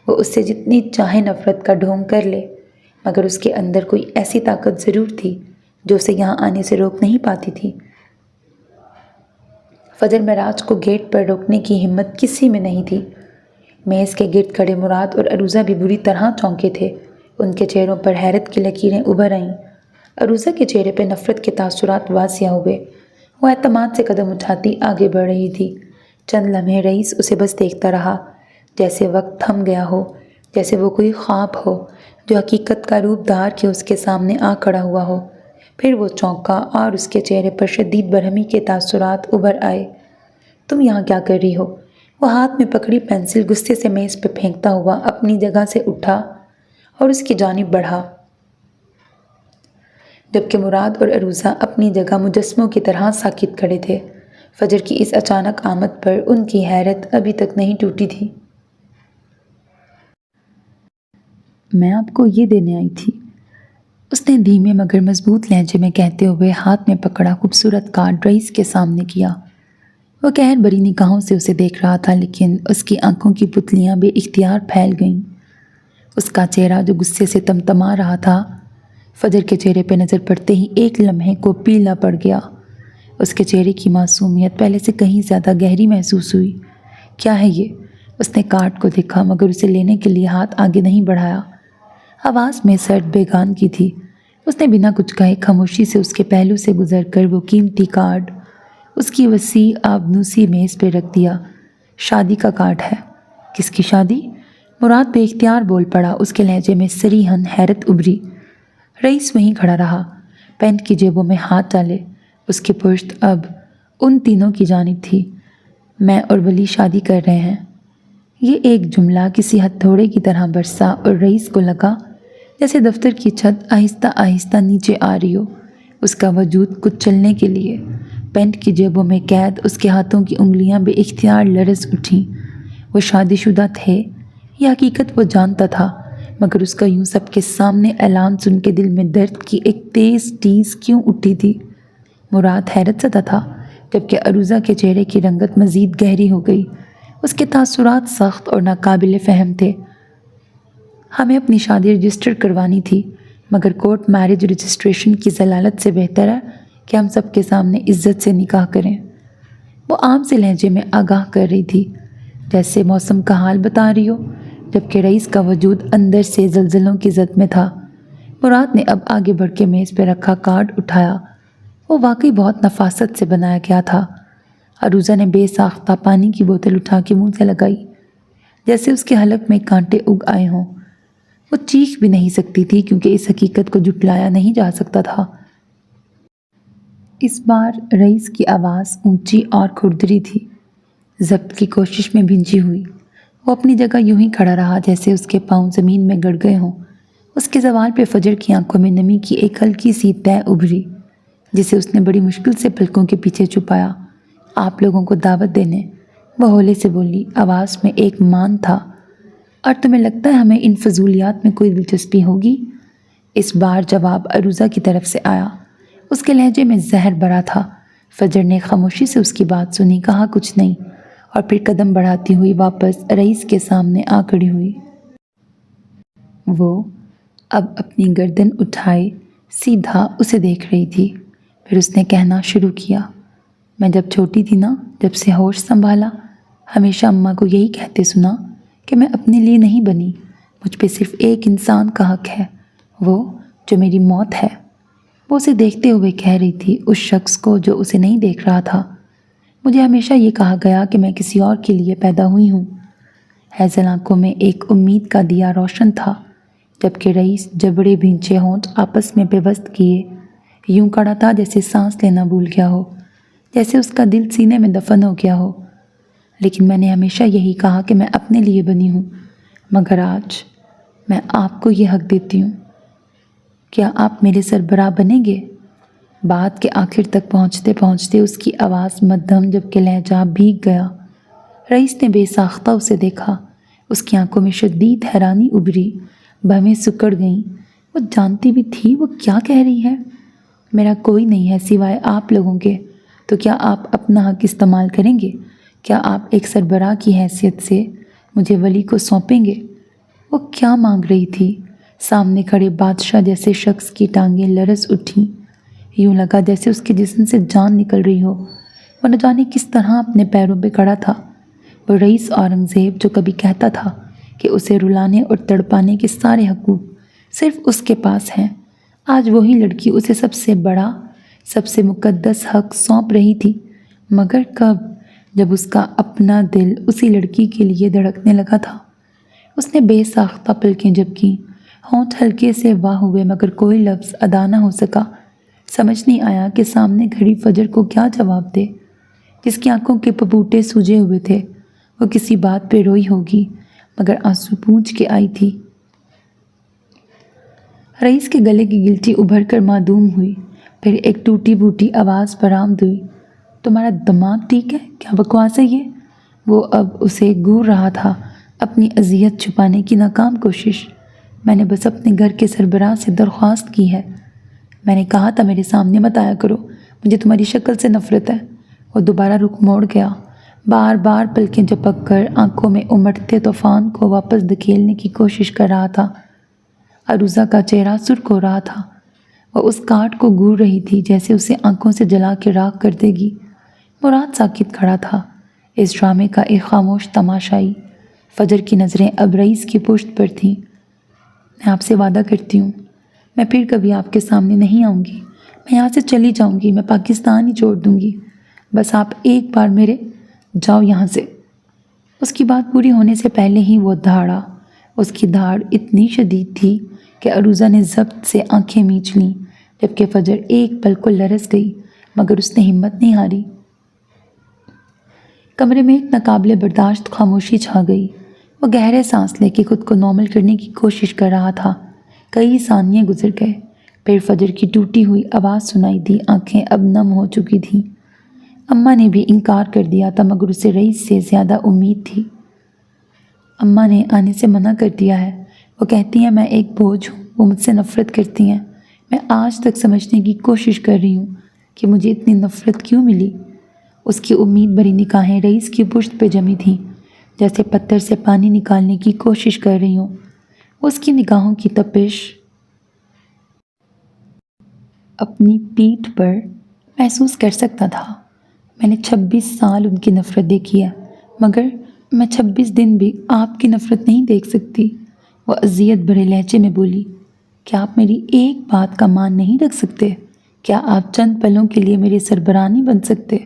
وہ اس سے جتنی چاہے نفرت کا ڈھونگ کر لے، مگر اس کے اندر کوئی ایسی طاقت ضرور تھی جو اسے یہاں آنے سے روک نہیں پاتی تھی۔ فجر معراج کو گیٹ پر روکنے کی ہمت کسی میں نہیں تھی۔ میز کے گرد کھڑے مراد اور عروضہ بھی بری طرح چونکے تھے۔ ان کے چہروں پر حیرت کی لکیریں ابھر آئیں۔ عروضہ کے چہرے پہ نفرت کے تاثرات واضح ہوئے۔ وہ اعتماد سے قدم اٹھاتی آگے بڑھ رہی تھی۔ چند لمحے رئیس اسے بس دیکھتا رہا، جیسے وقت تھم گیا ہو، جیسے وہ کوئی خواب ہو جو حقیقت کا روپ دھار کے اس کے سامنے آ کھڑا ہوا ہو۔ پھر وہ چونکا اور اس کے چہرے پر شدید برہمی کے تاثرات ابھر آئے۔ تم یہاں کیا کر رہی ہو؟ وہ ہاتھ میں پکڑی پینسل غصے سے میز پہ پھینکتا ہوا اپنی جگہ سے اٹھا اور اس کی جانب بڑھا، جبکہ مراد اور عروضہ اپنی جگہ مجسموں کی طرح ساکت کھڑے تھے۔ فجر کی اس اچانک آمد پر ان کی حیرت ابھی تک نہیں ٹوٹی تھی۔ میں آپ کو یہ دینے آئی تھی، اس نے دھیمے مگر مضبوط لہجے میں کہتے ہوئے ہاتھ میں پکڑا خوبصورت کارڈ رئیس کے سامنے کیا۔ وہ قہر بھری نگاہوں سے اسے دیکھ رہا تھا، لیکن اس کی آنکھوں کی پتلیاں بے اختیار پھیل گئیں۔ اس کا چہرہ جو غصے سے تمتما رہا تھا، فجر کے چہرے پہ نظر پڑتے ہی ایک لمحے کو پیلا پڑ گیا۔ اس کے چہرے کی معصومیت پہلے سے کہیں زیادہ گہری محسوس ہوئی۔ کیا ہے یہ؟ اس نے کارڈ کو دیکھا مگر اسے لینے کے لیے ہاتھ آگے نہیں بڑھایا۔ آواز میں سرد بیگان کی تھی۔ اس نے بنا کچھ کہے خاموشی سے اس کے پہلو سے گزر کر وہ قیمتی کارڈ اس کی وسیع آبنوسی میز پہ رکھ دیا۔ شادی کا کارڈ ہے۔ کس کی شادی؟ مراد بے اختیار بول پڑا۔ اس کے لہجے میں صریحاً حیرت ابھری۔ رئیس وہیں کھڑا رہا، پینٹ کی جیبوں میں ہاتھ ڈالے۔ اس کی پشت اب ان تینوں کی جانب تھی۔ میں اور ولی شادی کر رہے ہیں۔ یہ ایک جملہ کسی ہتھوڑے کی طرح برسا اور رئیس کو لگا جیسے دفتر کی چھت آہستہ آہستہ نیچے آ رہی ہو۔ اس کا وجود کچھ چلنے کے لیے، پینٹ کی جیبوں میں قید اس کے ہاتھوں کی انگلیاں بے اختیار لرز اٹھیں۔ وہ شادی شدہ تھے، یہ حقیقت وہ جانتا تھا، مگر اس کا یوں سب کے سامنے اعلان سن کے دل میں درد کی ایک تیز ٹیز کیوں اٹھی تھی؟ مراد حیرت زدہ تھا، جبکہ عروضہ کے چہرے کی رنگت مزید گہری ہو گئی۔ اس کے تاثرات سخت اور ناقابل فہم تھے۔ ہمیں اپنی شادی رجسٹر کروانی تھی، مگر کورٹ میرج رجسٹریشن کی ضلالت سے بہتر ہے کہ ہم سب کے سامنے عزت سے نکاح کریں۔ وہ عام سے لہجے میں آگاہ کر رہی تھی، جیسے موسم کا حال بتا رہی ہو، جبکہ رئیس کا وجود اندر سے زلزلوں کی زد میں تھا۔ مراد نے اب آگے بڑھ کے میز پہ رکھا کارڈ اٹھایا۔ وہ واقعی بہت نفاست سے بنایا گیا تھا۔ عروضہ نے بے ساختہ پانی کی بوتل اٹھا کے منہ سے لگائی، جیسے اس کے حلق میں کانٹے اگ آئے ہوں۔ وہ چیخ بھی نہیں سکتی تھی کیونکہ اس حقیقت کو جھٹلایا نہیں جا سکتا تھا۔ اس بار رئیس کی آواز اونچی اور کھردری تھی، ضبط کی کوشش میں بھینجی ہوئی۔ وہ اپنی جگہ یوں ہی کھڑا رہا جیسے اس کے پاؤں زمین میں گڑ گئے ہوں۔ اس کے زوال پہ فجر کی آنکھوں میں نمی کی ایک ہلکی سی تہ ابھری، جسے اس نے بڑی مشکل سے پلکوں کے پیچھے چھپایا۔ آپ لوگوں کو دعوت دینے، وہ ہولے سے بولی، آواز میں ایک مان تھا۔ اور تمہیں لگتا ہے ہمیں ان فضولیات میں کوئی دلچسپی ہوگی؟ اس بار جواب عروضہ کی طرف سے آیا۔ اس کے لہجے میں زہر بھرا تھا۔ فجر نے خاموشی سے اس کی بات سنی، کہا کچھ نہیں، اور پھر قدم بڑھاتی ہوئی واپس رئیس کے سامنے آ کھڑی ہوئی۔ وہ اب اپنی گردن اٹھائے سیدھا اسے دیکھ رہی تھی۔ پھر اس نے کہنا شروع کیا، میں جب چھوٹی تھی نا، جب سے ہوش سنبھالا، ہمیشہ اماں کو یہی کہتے سنا کہ میں اپنے لیے نہیں بنی، مجھ پہ صرف ایک انسان کا حق ہے، وہ جو میری موت ہے۔ وہ اسے دیکھتے ہوئے کہہ رہی تھی، اس شخص کو جو اسے نہیں دیکھ رہا تھا۔ مجھے ہمیشہ یہ کہا گیا کہ میں کسی اور کے لیے پیدا ہوئی ہوں۔ ہیزل آنکھوں میں ایک امید کا دیا روشن تھا، جبکہ رئیس جبڑے بھینچے ہونٹ آپس میں پیوست کیے یوں کھڑا تھا جیسے سانس لینا بھول گیا ہو، جیسے اس کا دل سینے میں دفن ہو گیا ہو۔ لیکن میں نے ہمیشہ یہی کہا کہ میں اپنے لیے بنی ہوں، مگر آج میں آپ کو یہ حق دیتی ہوں۔ کیا آپ میرے سربراہ بنیں گے؟ بات کے آخر تک پہنچتے پہنچتے اس کی آواز مدھم جبکہ لہجہ بھیگ گیا۔ رئیس نے بے ساختہ اسے دیکھا۔ اس کی آنکھوں میں شدید حیرانی ابھری، بھویں سکڑ گئیں۔ وہ جانتی بھی تھی وہ کیا کہہ رہی ہے۔ میرا کوئی نہیں ہے سوائے آپ لوگوں کے، تو کیا آپ اپنا حق استعمال کریں گے؟ کیا آپ ایک سربراہ کی حیثیت سے مجھے ولی کو سونپیں گے؟ وہ کیا مانگ رہی تھی؟ سامنے کھڑے بادشاہ جیسے شخص کی ٹانگیں لرز اٹھیں، یوں لگا جیسے اس کے جسم سے جان نکل رہی ہو۔ وہ نہ جانے کس طرح اپنے پیروں پہ کھڑا تھا۔ وہ رئیس اورنگزیب جو کبھی کہتا تھا کہ اسے رلانے اور تڑپانے کے سارے حقوق صرف اس کے پاس ہیں، آج وہی لڑکی اسے سب سے بڑا، سب سے مقدس حق سونپ رہی تھی، مگر کب؟ جب اس کا اپنا دل اسی لڑکی کے لیے دھڑکنے لگا تھا۔ اس نے بے ساختہ پلکیں جھپکیں، ہونٹ ہلکے سے واہ ہوئے مگر کوئی لفظ ادا نہ ہو سکا۔ سمجھ نہیں آیا کہ سامنے کھڑی فجر کو کیا جواب دے، جس کی آنکھوں کے پپوٹے سوجے ہوئے تھے۔ وہ کسی بات پہ روئی ہوگی، مگر آنسو پونچھ کے آئی تھی۔ رئیس کے گلے کی گلٹی ابھر کر معدوم ہوئی، پھر ایک ٹوٹی بوٹی آواز برآمد ہوئی، تمہارا دماغ ٹھیک ہے؟ کیا بکواس ہے یہ؟ وہ اب اسے گور رہا تھا، اپنی اذیت چھپانے کی ناکام کوشش۔ میں نے بس اپنے گھر کے سربراہ سے درخواست کی ہے۔ میں نے کہا تھا میرے سامنے مت آیا کرو، مجھے تمہاری شکل سے نفرت ہے۔ وہ دوبارہ رخ موڑ گیا، بار بار پلکیں جھپک کر آنکھوں میں امٹتے طوفان کو واپس دھکیلنے کی کوشش کر رہا تھا۔ عروضہ کا چہرہ سرخ ہو رہا تھا۔ وہ اس کاٹ کو گور رہی تھی جیسے اسے آنکھوں سے جلا کے راکھ کر دے گی۔ مراد ساکت کھڑا تھا، اس ڈرامے کا ایک خاموش تماشائی۔ فجر کی نظریں اب رئیس کی پشت پر تھیں۔ میں آپ سے وعدہ کرتی ہوں، میں پھر کبھی آپ کے سامنے نہیں آؤں گی، میں یہاں سے چلی جاؤں گی، میں پاکستان ہی چھوڑ دوں گی، بس آپ ایک بار میرے جاؤ یہاں سے۔ اس کی بات پوری ہونے سے پہلے ہی وہ دھاڑا۔ اس کی دھاڑ اتنی شدید تھی کہ عروضہ نے ضبط سے آنکھیں میچ لیں، جبکہ فجر ایک پل کو لرز گئی، مگر اس نے ہمت نہیں ہاری۔ کمرے میں ایک ناقابل برداشت خاموشی چھا گئی۔ وہ گہرے سانس لے کے خود کو نارمل کرنے کی کوشش کر رہا تھا۔ کئی ثانیے گزر گئے، پھر فجر کی ٹوٹی ہوئی آواز سنائی دی۔ آنکھیں اب نم ہو چکی تھیں۔ اماں نے بھی انکار کر دیا تھا، مگر اسے رئیس سے زیادہ امید تھی۔ اماں نے آنے سے منع کر دیا ہے، وہ کہتی ہیں میں ایک بوجھ ہوں، وہ مجھ سے نفرت کرتی ہیں۔ میں آج تک سمجھنے کی کوشش کر رہی ہوں کہ مجھے اتنی نفرت کیوں ملی۔ اس کی امید بھری نگاہیں رئیس کی پشت پہ جمی تھیں، جیسے پتھر سے پانی نکالنے کی کوشش کر رہی ہوں۔ اس کی نگاہوں کی تپش اپنی پیٹھ پر محسوس کر سکتا تھا۔ میں نے 26 سال ان کی نفرت دیکھی ہے، مگر میں 26 دن بھی آپ کی نفرت نہیں دیکھ سکتی۔ وہ اذیت بھرے لہجے میں بولی، کیا آپ میری ایک بات کا مان نہیں رکھ سکتے؟ کیا آپ چند پلوں کے لیے میرے سربراہ نہیں بن سکتے؟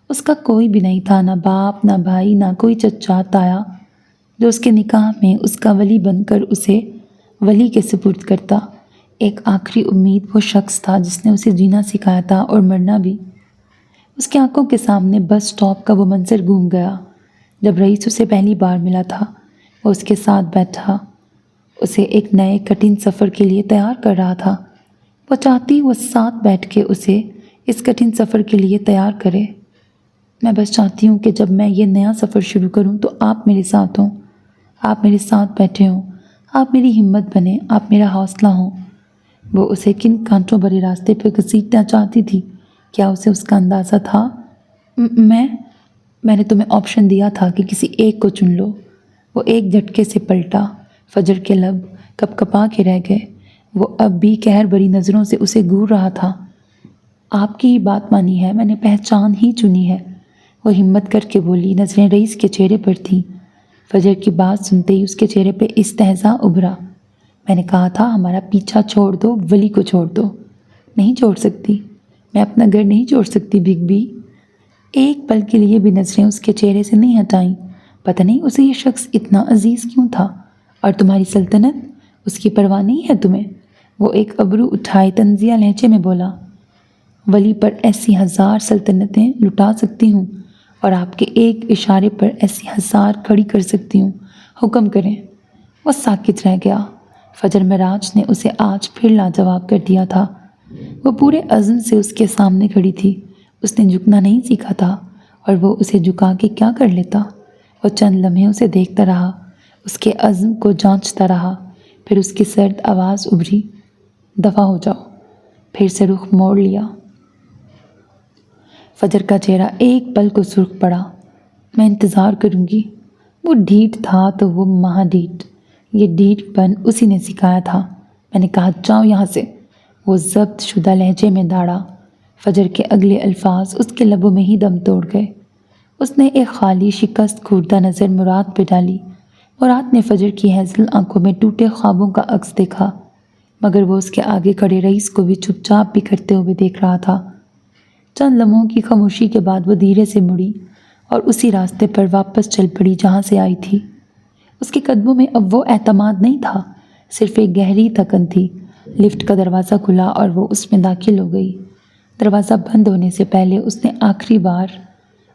اس کا کوئی بھی نہیں تھا، نہ باپ، نہ بھائی، نہ کوئی چچا تایا جو اس کے نکاح میں اس کا ولی بن کر اسے ولی کے سپرد کرتا۔ ایک آخری امید وہ شخص تھا جس نے اسے جینا سکھایا تھا اور مرنا بھی۔ اس کی آنکھوں کے سامنے بس سٹاپ کا وہ منظر گھوم گیا جب رئیس اسے پہلی بار ملا تھا۔ وہ اس کے ساتھ بیٹھا، اسے ایک نئے کٹھن سفر کے لیے تیار کر رہا تھا۔ وہ چاہتی وہ ساتھ بیٹھ کے اسے اس کٹھن سفر کے لیے تیار کرے۔ میں بس چاہتی ہوں کہ جب میں یہ نیا سفر شروع کروں تو آپ میرے ساتھ ہوں، آپ میرے ساتھ بیٹھے ہوں، آپ میری ہمت بنیں، آپ میرا حوصلہ ہوں۔ وہ اسے کن کانٹوں بھرے راستے پہ گھسیٹنا چاہتی تھی؟ کیا اسے اس کا اندازہ تھا؟ میں نے تمہیں آپشن دیا تھا کہ کسی ایک کو چن لو۔ وہ ایک جھٹکے سے پلٹا۔ فجر کے لب کپ کپا کے رہ گئے۔ وہ اب بھی قہر بھری نظروں سے اسے گھور رہا تھا۔ آپ کی ہی بات مانی ہے، میں نے پہچان ہی چنی ہے، وہ ہمت کر کے بولی۔ نظریں رئیس کے چہرے پر تھیں۔ فجر کی بات سنتے ہی اس کے چہرے پہ استہزاء ابھرا۔ میں نے کہا تھا ہمارا پیچھا چھوڑ دو، ولی کو چھوڑ دو۔ نہیں چھوڑ سکتی، میں اپنا گھر نہیں چھوڑ سکتی بگ بی۔ ایک پل کے لیے بھی نظریں اس کے چہرے سے نہیں ہٹائیں۔ پتہ نہیں اسے یہ شخص اتنا عزیز کیوں تھا۔ اور تمہاری سلطنت، اس کی پرواہ نہیں ہے تمہیں؟ وہ ایک ابرو اٹھائے طنزیہ لہجے میں بولا۔ ولی پر ایسی 1000 سلطنتیں لٹا سکتی ہوں اور آپ کے ایک اشارے پر ایسی 1000 کھڑی کر سکتی ہوں، حکم کریں۔ وہ ساکت رہ گیا۔ فجر معراج نے اسے آج پھر لاجواب کر دیا تھا۔ وہ پورے عزم سے اس کے سامنے کھڑی تھی۔ اس نے جھکنا نہیں سیکھا تھا، اور وہ اسے جھکا کے کیا کر لیتا؟ وہ چند لمحے اسے دیکھتا رہا، اس کے عزم کو جانچتا رہا، پھر اس کی سرد آواز ابھری، دفع ہو جاؤ۔ پھر سے رخ موڑ لیا۔ فجر کا چہرہ ایک پل کو سرخ پڑا۔ میں انتظار کروں گی۔ وہ ڈھیٹ تھا تو وہ مہا ڈھیٹ۔ یہ ڈھیٹ پن اسی نے سکھایا تھا۔ میں نے کہا جاؤ یہاں سے۔ وہ ضبط شدہ لہجے میں داڑا۔ فجر کے اگلے الفاظ اس کے لبوں میں ہی دم توڑ گئے۔ اس نے ایک خالی شکست خوردہ نظر مراد پہ ڈالی۔ مراد نے فجر کی ہیزل آنکھوں میں ٹوٹے خوابوں کا عکس دیکھا، مگر وہ اس کے آگے کھڑے رئیس کو بھی چپ چاپ بھی کرتے ہوئے دیکھ رہا تھا۔ چند لمحوں کی خاموشی کے بعد وہ دھیرے سے مڑی اور اسی راستے پر واپس چل پڑی جہاں سے آئی تھی۔ اس کے قدموں میں اب وہ اعتماد نہیں تھا، صرف ایک گہری تھکن تھی۔ لفٹ کا دروازہ کھلا اور وہ اس میں داخل ہو گئی۔ دروازہ بند ہونے سے پہلے اس نے آخری بار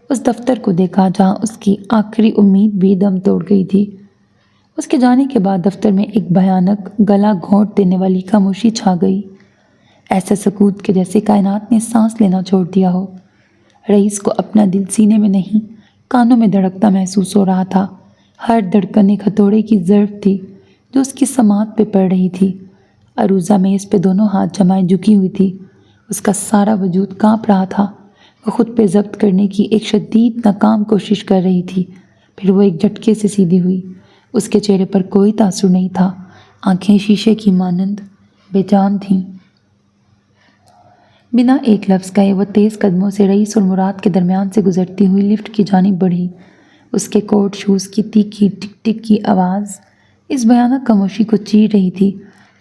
اس دفتر کو دیکھا جہاں اس کی آخری امید بھی دم توڑ گئی تھی۔ اس کے جانے کے بعد دفتر میں ایک بھیانک گلا گھونٹ دینے والی خاموشی چھا گئی، ایسا سکوت کہ جیسے کائنات نے سانس لینا چھوڑ دیا ہو۔ رئیس کو اپنا دل سینے میں نہیں، کانوں میں دھڑکتا محسوس ہو رہا تھا۔ ہر دھڑکن ایک ہتھوڑے کی ضرب تھی جو اس کی سماعت پہ پڑ رہی تھی۔ عروضہ میز پہ دونوں ہاتھ جمائے جھکی ہوئی تھی۔ اس کا سارا وجود کانپ رہا تھا۔ وہ خود پہ ضبط کرنے کی ایک شدید ناکام کوشش کر رہی تھی، پھر وہ ایک جھٹکے سے سیدھی ہوئی۔ اس کے چہرے پر کوئی تاثر نہیں تھا، آنکھیں شیشے کی مانند بے جان تھیں۔ بنا ایک لفظ کہے وہ تیز قدموں سے رئیس اور مراد کے درمیان سے گزرتی ہوئی لفٹ کی جانب بڑھی۔ اس کے کوٹ شوز کی تیکھی ٹک ٹک کی آواز اس بھیانک خاموشی کو چیر رہی تھی۔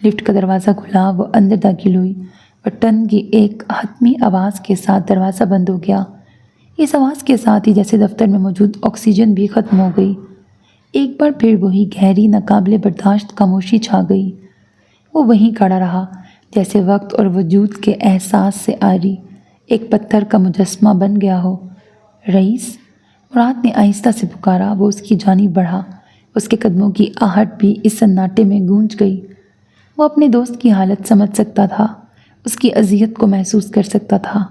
لفٹ کا دروازہ کھلا، وہ اندر داخل ہوئی اور ٹن کی ایک حتمی آواز کے ساتھ دروازہ بند ہو گیا۔ اس آواز کے ساتھ ہی جیسے دفتر میں موجود آکسیجن بھی ختم ہو گئی۔ ایک بار پھر وہی گہری ناقابل برداشت خاموشی چھا گئی۔ وہ وہیں کھڑا رہا، جیسے وقت اور وجود کے احساس سے عاری ایک پتھر کا مجسمہ بن گیا ہو۔ رئیس، مراد نے آہستہ سے پکارا۔ وہ اس کی جانب بڑھا، اس کے قدموں کی آہٹ بھی اس سناٹے میں گونج گئی۔ وہ اپنے دوست کی حالت سمجھ سکتا تھا، اس کی اذیت کو محسوس کر سکتا تھا،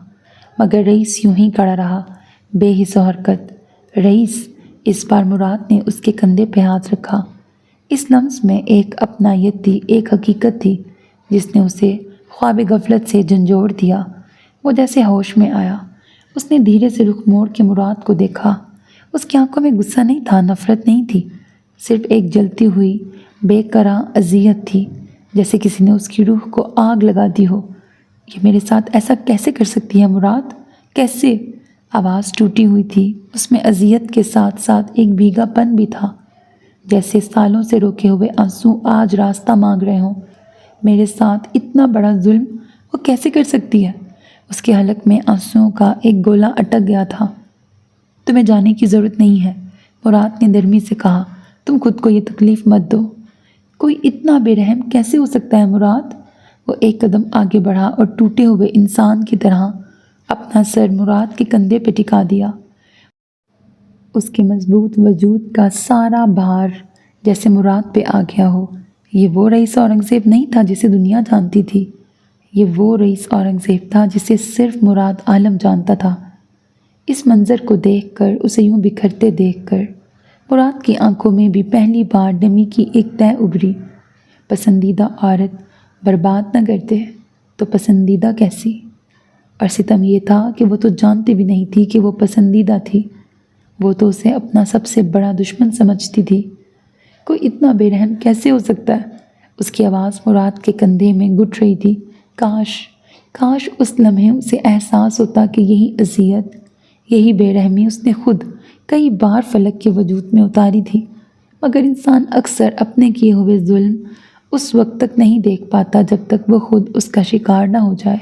مگر رئیس یوں ہی کھڑا رہا، بے حس و حرکت۔ رئیس، اس بار مراد نے اس کے کندھے پہ ہاتھ رکھا۔ اس لمس میں ایک اپنائیت تھی، ایک حقیقت تھی جس نے اسے خواب غفلت سے جھنجھوڑ دیا۔ وہ جیسے ہوش میں آیا۔ اس نے دھیرے سے رخ موڑ کے مراد کو دیکھا۔ اس کی آنکھوں میں غصہ نہیں تھا، نفرت نہیں تھی، صرف ایک جلتی ہوئی بے قرار اذیت تھی، جیسے کسی نے اس کی روح کو آگ لگا دی ہو۔ یہ میرے ساتھ ایسا کیسے کر سکتی ہے مراد؟ کیسے؟ آواز ٹوٹی ہوئی تھی، اس میں اذیت کے ساتھ ساتھ ایک بھیگا پن بھی تھا، جیسے سالوں سے روکے ہوئے آنسو آج راستہ مانگ رہے ہوں۔ میرے ساتھ اتنا بڑا ظلم وہ کیسے کر سکتی ہے؟ اس کے حلق میں آنسوؤں کا ایک گولا اٹک گیا تھا۔ تمہیں جانے کی ضرورت نہیں ہے، مراد نے نرمی سے کہا۔ تم خود کو یہ تکلیف مت دو۔ کوئی اتنا بے رحم کیسے ہو سکتا ہے مراد؟ وہ ایک قدم آگے بڑھا اور ٹوٹے ہوئے انسان کی طرح اپنا سر مراد کے کندھے پہ ٹکا دیا۔ اس کے مضبوط وجود کا سارا بھار جیسے مراد پہ آ گیا ہو۔ یہ وہ رئیس اورنگزیب نہیں تھا جسے دنیا جانتی تھی، یہ وہ رئیس اورنگزیب تھا جسے صرف مراد عالم جانتا تھا۔ اس منظر کو دیکھ کر، اسے یوں بکھرتے دیکھ کر، مراد کی آنکھوں میں بھی پہلی بار نمی کی ایک تہ ابھری۔ پسندیدہ عورت برباد نہ کرتے تو پسندیدہ کیسی؟ اور ستم یہ تھا کہ وہ تو جانتی بھی نہیں تھی کہ وہ پسندیدہ تھی، وہ تو اسے اپنا سب سے بڑا دشمن سمجھتی تھی۔ کوئی اتنا بے رحم کیسے ہو سکتا ہے؟ اس کی آواز مراد کے کندھے میں گھٹ رہی تھی۔ کاش اس لمحے اسے احساس ہوتا کہ یہی اذیت، یہی بے رحمی اس نے خود کئی بار فلک کے وجود میں اتاری تھی، مگر انسان اکثر اپنے کیے ہوئے ظلم اس وقت تک نہیں دیکھ پاتا جب تک وہ خود اس کا شکار نہ ہو جائے۔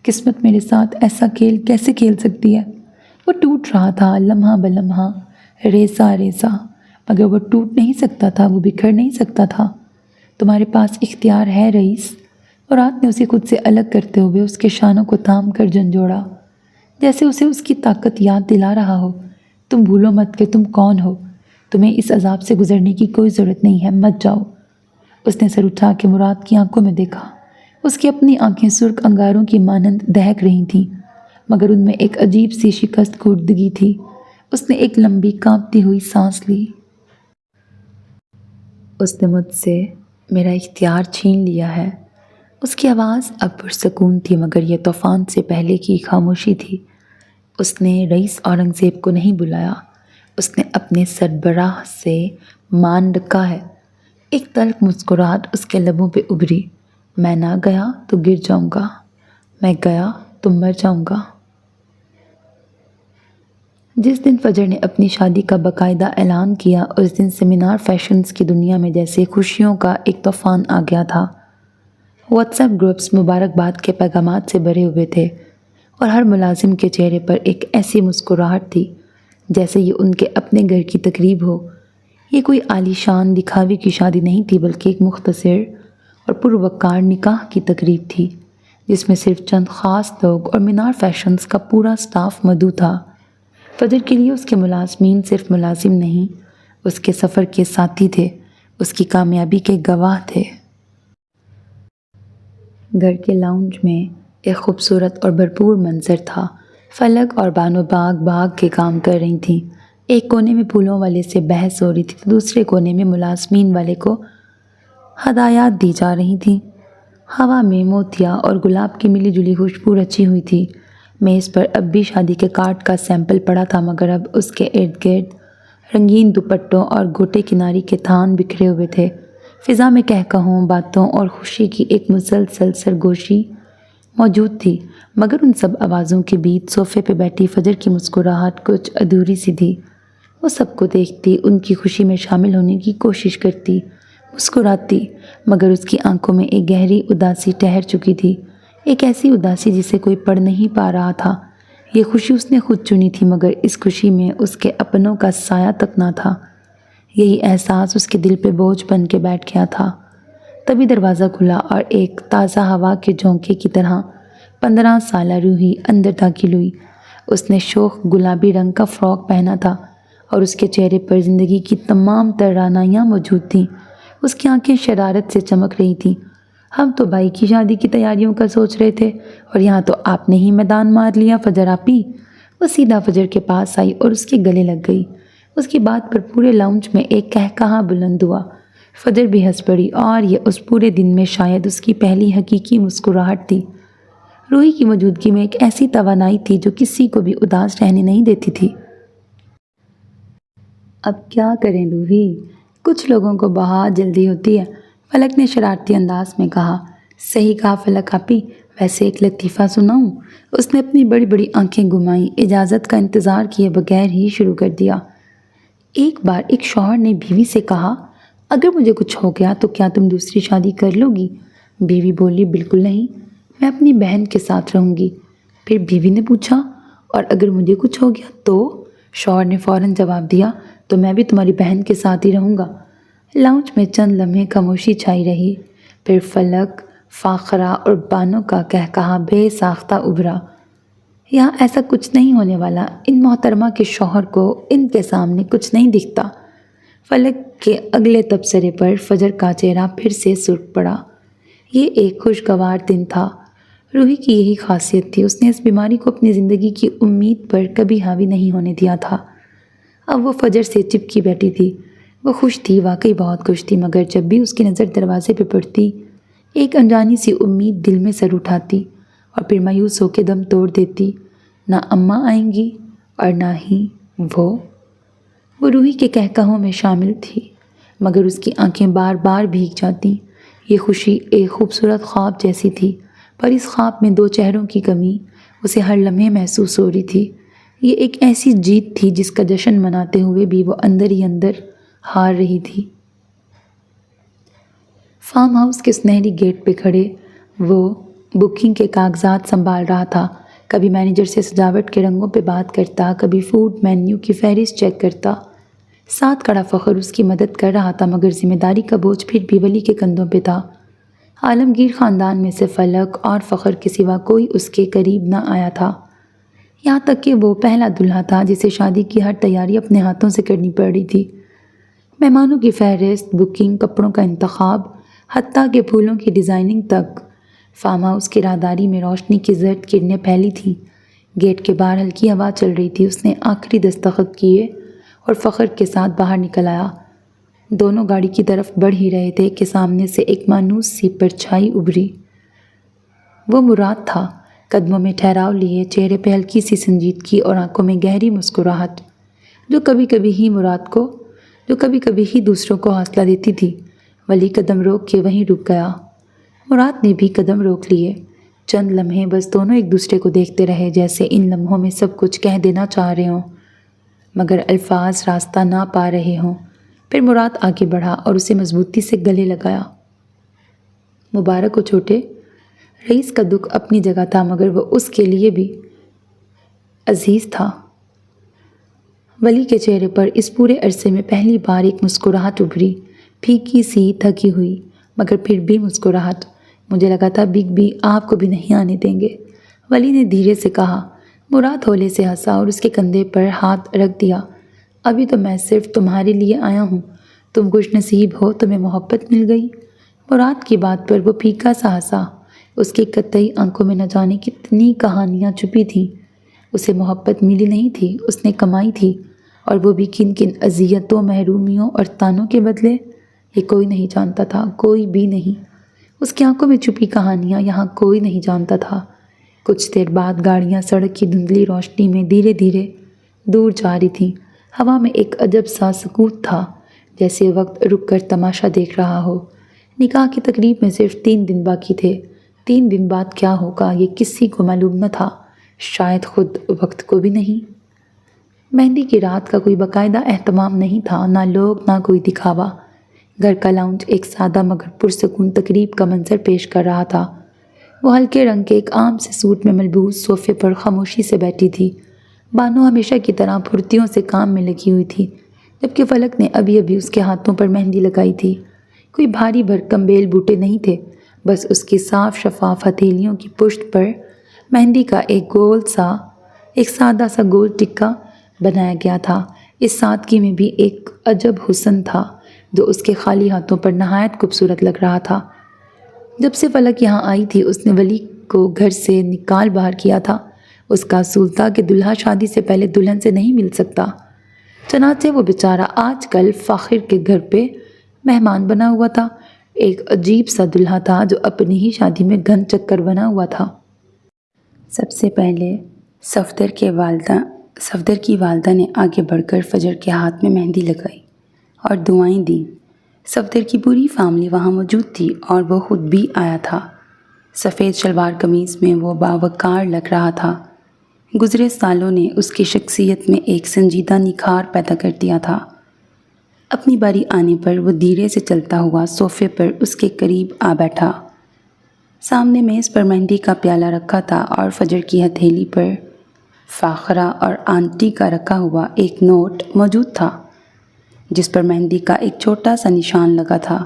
قسمت میرے ساتھ ایسا کھیل کیسے کھیل سکتی ہے؟ وہ ٹوٹ رہا تھا لمحہ بلمحہ، ریزہ ریزہ، مگر وہ ٹوٹ نہیں سکتا تھا، وہ بکھر نہیں سکتا تھا۔ تمہارے پاس اختیار ہے رئیس، مراد نے اسے خود سے الگ کرتے ہوئے اس کے شانوں کو تھام کر جھنجھوڑا، جیسے اسے اس کی طاقت یاد دلا رہا ہو۔ تم بھولو مت کہ تم کون ہو، تمہیں اس عذاب سے گزرنے کی کوئی ضرورت نہیں ہے، مت جاؤ۔ اس نے سر اٹھا کے مراد کی آنکھوں میں دیکھا۔ اس کی اپنی آنکھیں سرخ انگاروں کی مانند دہک رہی تھیں، مگر ان میں ایک عجیب سی شکست خوردگی تھی۔ اس نے ایک لمبی کانپتی ہوئی سانس لی۔ اس نے مجھ سے میرا اختیار چھین لیا ہے۔ اس کی آواز اب پرسکون تھی، مگر یہ طوفان سے پہلے کی خاموشی تھی۔ اس نے رئیس اورنگزیب کو نہیں بلایا، اس نے اپنے سربراہ سے مان رکھا ہے۔ ایک تلخ مسکراہٹ اس کے لبوں پہ ابھری۔ میں نہ گیا تو گر جاؤں گا، میں گیا تو مر جاؤں گا۔ جس دن فجر نے اپنی شادی کا باقاعدہ اعلان کیا، اس دن سیمینار فیشنز کی دنیا میں جیسے خوشیوں کا ایک طوفان آ گیا تھا۔ واٹس ایپ گروپس مبارکباد کے پیغامات سے بھرے ہوئے تھے، اور ہر ملازم کے چہرے پر ایک ایسی مسکراہٹ تھی جیسے یہ ان کے اپنے گھر کی تقریب ہو۔ یہ کوئی عالی شان دکھاوے کی شادی نہیں تھی، بلکہ ایک مختصر اور پروقار نکاح کی تقریب تھی، جس میں صرف چند خاص لوگ اور مینار فیشنز کا پورا سٹاف مدعو تھا۔ فجر کے لیے اس کے ملازمین صرف ملازم نہیں، اس کے سفر کے ساتھی تھے، اس کی کامیابی کے گواہ تھے۔ گھر کے لاؤنج میں ایک خوبصورت اور بھرپور منظر تھا۔ فلک اور بانو باغ کے کام کر رہی تھیں۔ ایک کونے میں پھولوں والے سے بحث ہو رہی تھی تو دوسرے کونے میں ملازمین والے کو ہدایات دی جا رہی تھیں۔ ہوا میں موتیا اور گلاب کی ملی جلی خوشبو رچی ہوئی تھی۔ میز پر اب بھی شادی کے کارڈ کا سیمپل پڑا تھا، مگر اب اس کے ارد گرد رنگین دوپٹوں اور گوٹے کناری کے تھان بکھرے ہوئے تھے۔ فضا میں کہکہوں، باتوں اور خوشی کی ایک مسلسل سرگوشی موجود تھی، مگر ان سب آوازوں کے بیچ صوفے پہ بیٹھی فجر کی مسکراہٹ کچھ ادھوری سی تھی۔ وہ سب کو دیکھتی، ان کی خوشی میں شامل ہونے کی کوشش کرتی، مسکراتی، مگر اس کی آنکھوں میں ایک گہری اداسی ٹھہر چکی تھی، ایک ایسی اداسی جسے کوئی پڑھ نہیں پا رہا تھا۔ یہ خوشی اس نے خود چنی تھی، مگر اس خوشی میں اس کے اپنوں کا سایہ تک نہ تھا۔ یہی احساس اس کے دل پہ بوجھ بن کے بیٹھ گیا تھا۔ تبھی دروازہ کھلا اور ایک تازہ ہوا کے جھونکے کی طرح 15 سالہ روحی اندر داخل ہوئی۔ اس نے شوخ گلابی رنگ کا فراک پہنا تھا اور اس کے چہرے پر زندگی کی تمام توانائیاں موجود تھیں۔ اس کی آنکھیں شرارت سے چمک رہی تھیں۔ ہم تو بھائی کی شادی کی تیاریوں کا سوچ رہے تھے، اور یہاں تو آپ نے ہی میدان مار لیا فجر آپی۔ وہ سیدھا فجر کے پاس آئی اور اس کے گلے لگ گئی۔ اس کی بات پر پورے لاؤنج میں ایک قہقہا بلند ہوا۔ فجر بھی ہنس پڑی، اور یہ اس پورے دن میں شاید اس کی پہلی حقیقی مسکراہٹ تھی۔ روحی کی موجودگی میں ایک ایسی توانائی تھی جو کسی کو بھی اداس رہنے نہیں دیتی تھی۔ اب کیا کریں روحی، کچھ لوگوں کو بہت جلدی ہوتی ہے، فلک نے شرارتی انداز میں کہا۔ صحیح کہا فلک آپی، ویسے ایک لطیفہ سناؤں؟ اس نے اپنی بڑی بڑی آنکھیں گھمائیں، اجازت کا انتظار کیے بغیر ہی شروع کر دیا۔ ایک بار ایک شوہر نے بیوی سے کہا، اگر مجھے کچھ ہو گیا تو کیا تم دوسری شادی کر لو گی؟ بیوی بولی، بالکل نہیں، میں اپنی بہن کے ساتھ رہوں گی۔ پھر بیوی نے پوچھا، اور اگر مجھے کچھ ہو گیا تو؟ شوہر نے فوراً جواب دیا، تو میں بھی تمہاری بہن کے ساتھ ہی رہوں گا۔ لاؤنج میں چند لمحے خاموشی چھائی رہی، پھر فلک، فاخرہ اور بانو کا قہقہا بے ساختہ ابھرا۔ یہاں ایسا کچھ نہیں ہونے والا، ان محترمہ کے شوہر کو ان کے سامنے کچھ نہیں دکھتا۔ فلک کے اگلے تبصرے پر فجر کا چہرہ پھر سے سرخ پڑا۔ یہ ایک خوشگوار دن تھا۔ روحی کی یہی خاصیت تھی، اس نے اس بیماری کو اپنی زندگی کی امید پر کبھی حاوی نہیں ہونے دیا تھا۔ اب وہ فجر سے چپکی بیٹھی تھی۔ وہ خوش تھی، واقعی بہت خوش تھی، مگر جب بھی اس کی نظر دروازے پہ پڑتی، ایک انجانی سی امید دل میں سر اٹھاتی اور پھر مایوس ہو کے دم توڑ دیتی۔ نہ اماں آئیں گی اور نہ ہی وہ روحی کے قہقہوں میں شامل تھی، مگر اس کی آنکھیں بار بار بھیگ جاتی۔ یہ خوشی ایک خوبصورت خواب جیسی تھی، پر اس خواب میں دو چہروں کی کمی اسے ہر لمحے محسوس ہو رہی تھی۔ یہ ایک ایسی جیت تھی جس کا جشن مناتے ہوئے بھی وہ اندر ہی اندر ہار رہی تھی۔ فارم ہاؤس کے سنہری گیٹ پہ کھڑے وہ بکنگ کے کاغذات سنبھال رہا تھا۔ کبھی مینیجر سے سجاوٹ کے رنگوں پہ بات کرتا، کبھی فوڈ مینیو کی فہرست چیک کرتا۔ ساتھ کھڑا فخر اس کی مدد کر رہا تھا، مگر ذمہ داری کا بوجھ پھر بھی ولی کے کندھوں پہ تھا۔ عالمگیر خاندان میں سے فلک اور فخر کے سوا کوئی اس کے قریب نہ آیا تھا، یہاں تک کہ وہ پہلا دلہا تھا جسے شادی کی ہر تیاری اپنے ہاتھوں سے کرنی پڑ رہی تھی۔ مہمانوں کی فہرست، بکنگ، کپڑوں کا انتخاب، حتیٰ کہ پھولوں کی ڈیزائننگ تک۔ فارم ہاؤس کی راہداری میں روشنی کی زرد کرنیں پھیلی تھیں۔ گیٹ کے باہر ہلکی ہوا چل رہی تھی۔ اس نے آخری دستخط کیے اور فخر کے ساتھ باہر نکل آیا۔ دونوں گاڑی کی طرف بڑھ ہی رہے تھے کہ سامنے سے ایک مانوس سی پرچھائی ابھری۔ وہ مراد تھا۔ قدموں میں ٹھہراؤ لیے، چہرے پہ ہلکی سی سنجیدگی اور آنکھوں میں گہری مسکراہٹ، جو کبھی کبھی ہی دوسروں کو حوصلہ دیتی تھی۔ ولی قدم روک کے وہیں رک گیا۔ مراد نے بھی قدم روک لیے۔ چند لمحے بس دونوں ایک دوسرے کو دیکھتے رہے، جیسے ان لمحوں میں سب کچھ کہہ دینا چاہ رہے ہوں، مگر الفاظ راستہ نہ پا رہے ہوں۔ پھر مراد آگے بڑھا اور اسے مضبوطی سے گلے لگایا۔ مبارک ہو چھوٹے۔ رئیس کا دکھ اپنی جگہ تھا، مگر وہ اس کے لیے بھی عزیز تھا۔ ولی کے چہرے پر اس پورے عرصے میں پہلی بار ایک مسکراہٹ ابھری، پھیکی سی، تھکی ہوئی، مگر پھر بھی مسکراہٹ۔ مجھے لگا تھا بگ بھی آپ کو بھی نہیں آنے دیں گے، ولی نے دھیرے سے کہا۔ مراد ہولے سے ہنسا اور اس کے کندھے پر ہاتھ رکھ دیا۔ ابھی تو میں صرف تمہارے لیے آیا ہوں، تم خوش نصیب ہو، تمہیں محبت مل گئی۔ مراد کی بات پر وہ پھیکا سا ہنسا۔ اس کی قطعی آنکھوں میں نہ جانے کتنی کہانیاں چھپی تھیں۔ اسے محبت ملی نہیں تھی، اس نے کمائی تھی، اور وہ بھی کن کن اذیتوں، محرومیوں اور طعنوں کے بدلے۔ یہ کوئی نہیں جانتا تھا، کوئی بھی نہیں۔ اس کی آنکھوں میں چھپی کہانیاں یہاں کوئی نہیں جانتا تھا۔ کچھ دیر بعد گاڑیاں سڑک کی دھندلی روشنی میں دھیرے دھیرے دور جا رہی تھیں۔ ہوا میں ایک عجب سا سکوت تھا، جیسے وقت رک کر تماشا دیکھ رہا ہو۔ نکاح کی تقریب میں صرف 3 دن باقی تھے۔ 3 دن بعد کیا ہوگا یہ کسی کو معلوم نہ تھا، شاید خود وقت کو بھی نہیں۔ مہندی کی رات کا کوئی باقاعدہ اہتمام نہیں تھا، نہ لوگ، نہ کوئی دکھاوا۔ گھر کا لاؤنج ایک سادہ مگر پرسکون تقریب کا منظر پیش کر رہا تھا۔ وہ ہلکے رنگ کے ایک عام سے سوٹ میں ملبوس صوفے پر خاموشی سے بیٹھی تھی۔ بانو ہمیشہ کی طرح پھرتیوں سے کام میں لگی ہوئی تھی، جبکہ فلک نے ابھی اس کے ہاتھوں پر مہندی لگائی تھی۔ کوئی بھاری بھرکم بیل بوٹے نہیں تھے، بس اس کی صاف شفاف ہتھیلیوں کی پشت پر مہندی کا ایک سادہ سا گول ٹکا بنایا گیا تھا۔ اس سادگی میں بھی ایک عجب حسن تھا جو اس کے خالی ہاتھوں پر نہایت خوبصورت لگ رہا تھا۔ جب سے فلک یہاں آئی تھی، اس نے ولی کو گھر سے نکال باہر کیا تھا۔ اس کا اصول تھا کہ دلہا شادی سے پہلے دلہن سے نہیں مل سکتا۔ چنانچہ وہ بیچارہ آج کل فاخر کے گھر پہ مہمان بنا ہوا تھا، ایک عجیب سا دلہا تھا جو اپنی ہی شادی میں گھن چکر بنا ہوا تھا۔ سب سے پہلے صفدر کی والدہ نے آگے بڑھ کر فجر کے ہاتھ میں مہندی لگائی اور دعائیں دیں۔ صفدر کی پوری فیملی وہاں موجود تھی اور وہ خود بھی آیا تھا۔ سفید شلوار قمیض میں وہ باوقار لگ رہا تھا۔ گزرے سالوں نے اس کی شخصیت میں ایک سنجیدہ نکھار پیدا کر دیا تھا۔ اپنی باری آنے پر وہ دھیرے سے چلتا ہوا صوفے پر اس کے قریب آ بیٹھا۔ سامنے میز پر مہندی کا پیالہ رکھا تھا اور فجر کی ہتھیلی پر فاخرہ اور آنٹی کا رکھا ہوا ایک نوٹ موجود تھا جس پر مہندی کا ایک چھوٹا سا نشان لگا تھا۔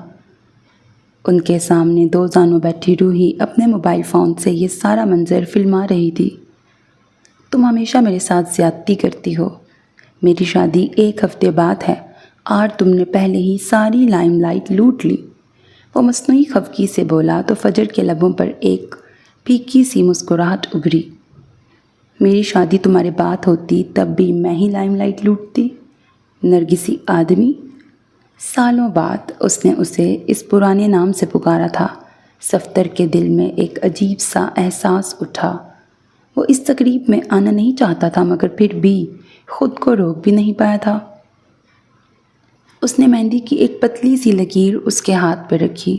ان کے سامنے دو زانوں بیٹھی روحی اپنے موبائل فون سے یہ سارا منظر فلما رہی تھی۔ تم ہمیشہ میرے ساتھ زیادتی کرتی ہو۔ میری شادی 1 ہفتے بعد ہے اور تم نے پہلے ہی ساری لائم لائٹ لوٹ لی۔ وہ مصنوعی خفگی سے بولا تو فجر کے لبوں پر ایک پھیکی سی مسکراہٹ ابھری۔ میری شادی تمہارے بعد ہوتی تب بھی میں ہی لائم لائٹ لوٹتی، نرگسی آدمی۔ سالوں بعد اس نے اسے اس پرانے نام سے پکارا تھا۔ صفدر کے دل میں ایک عجیب سا احساس اٹھا۔ وہ اس تقریب میں آنا نہیں چاہتا تھا مگر پھر بھی خود کو روک بھی نہیں پایا تھا۔ اس نے مہندی کی ایک پتلی سی لکیر اس کے ہاتھ پہ رکھی،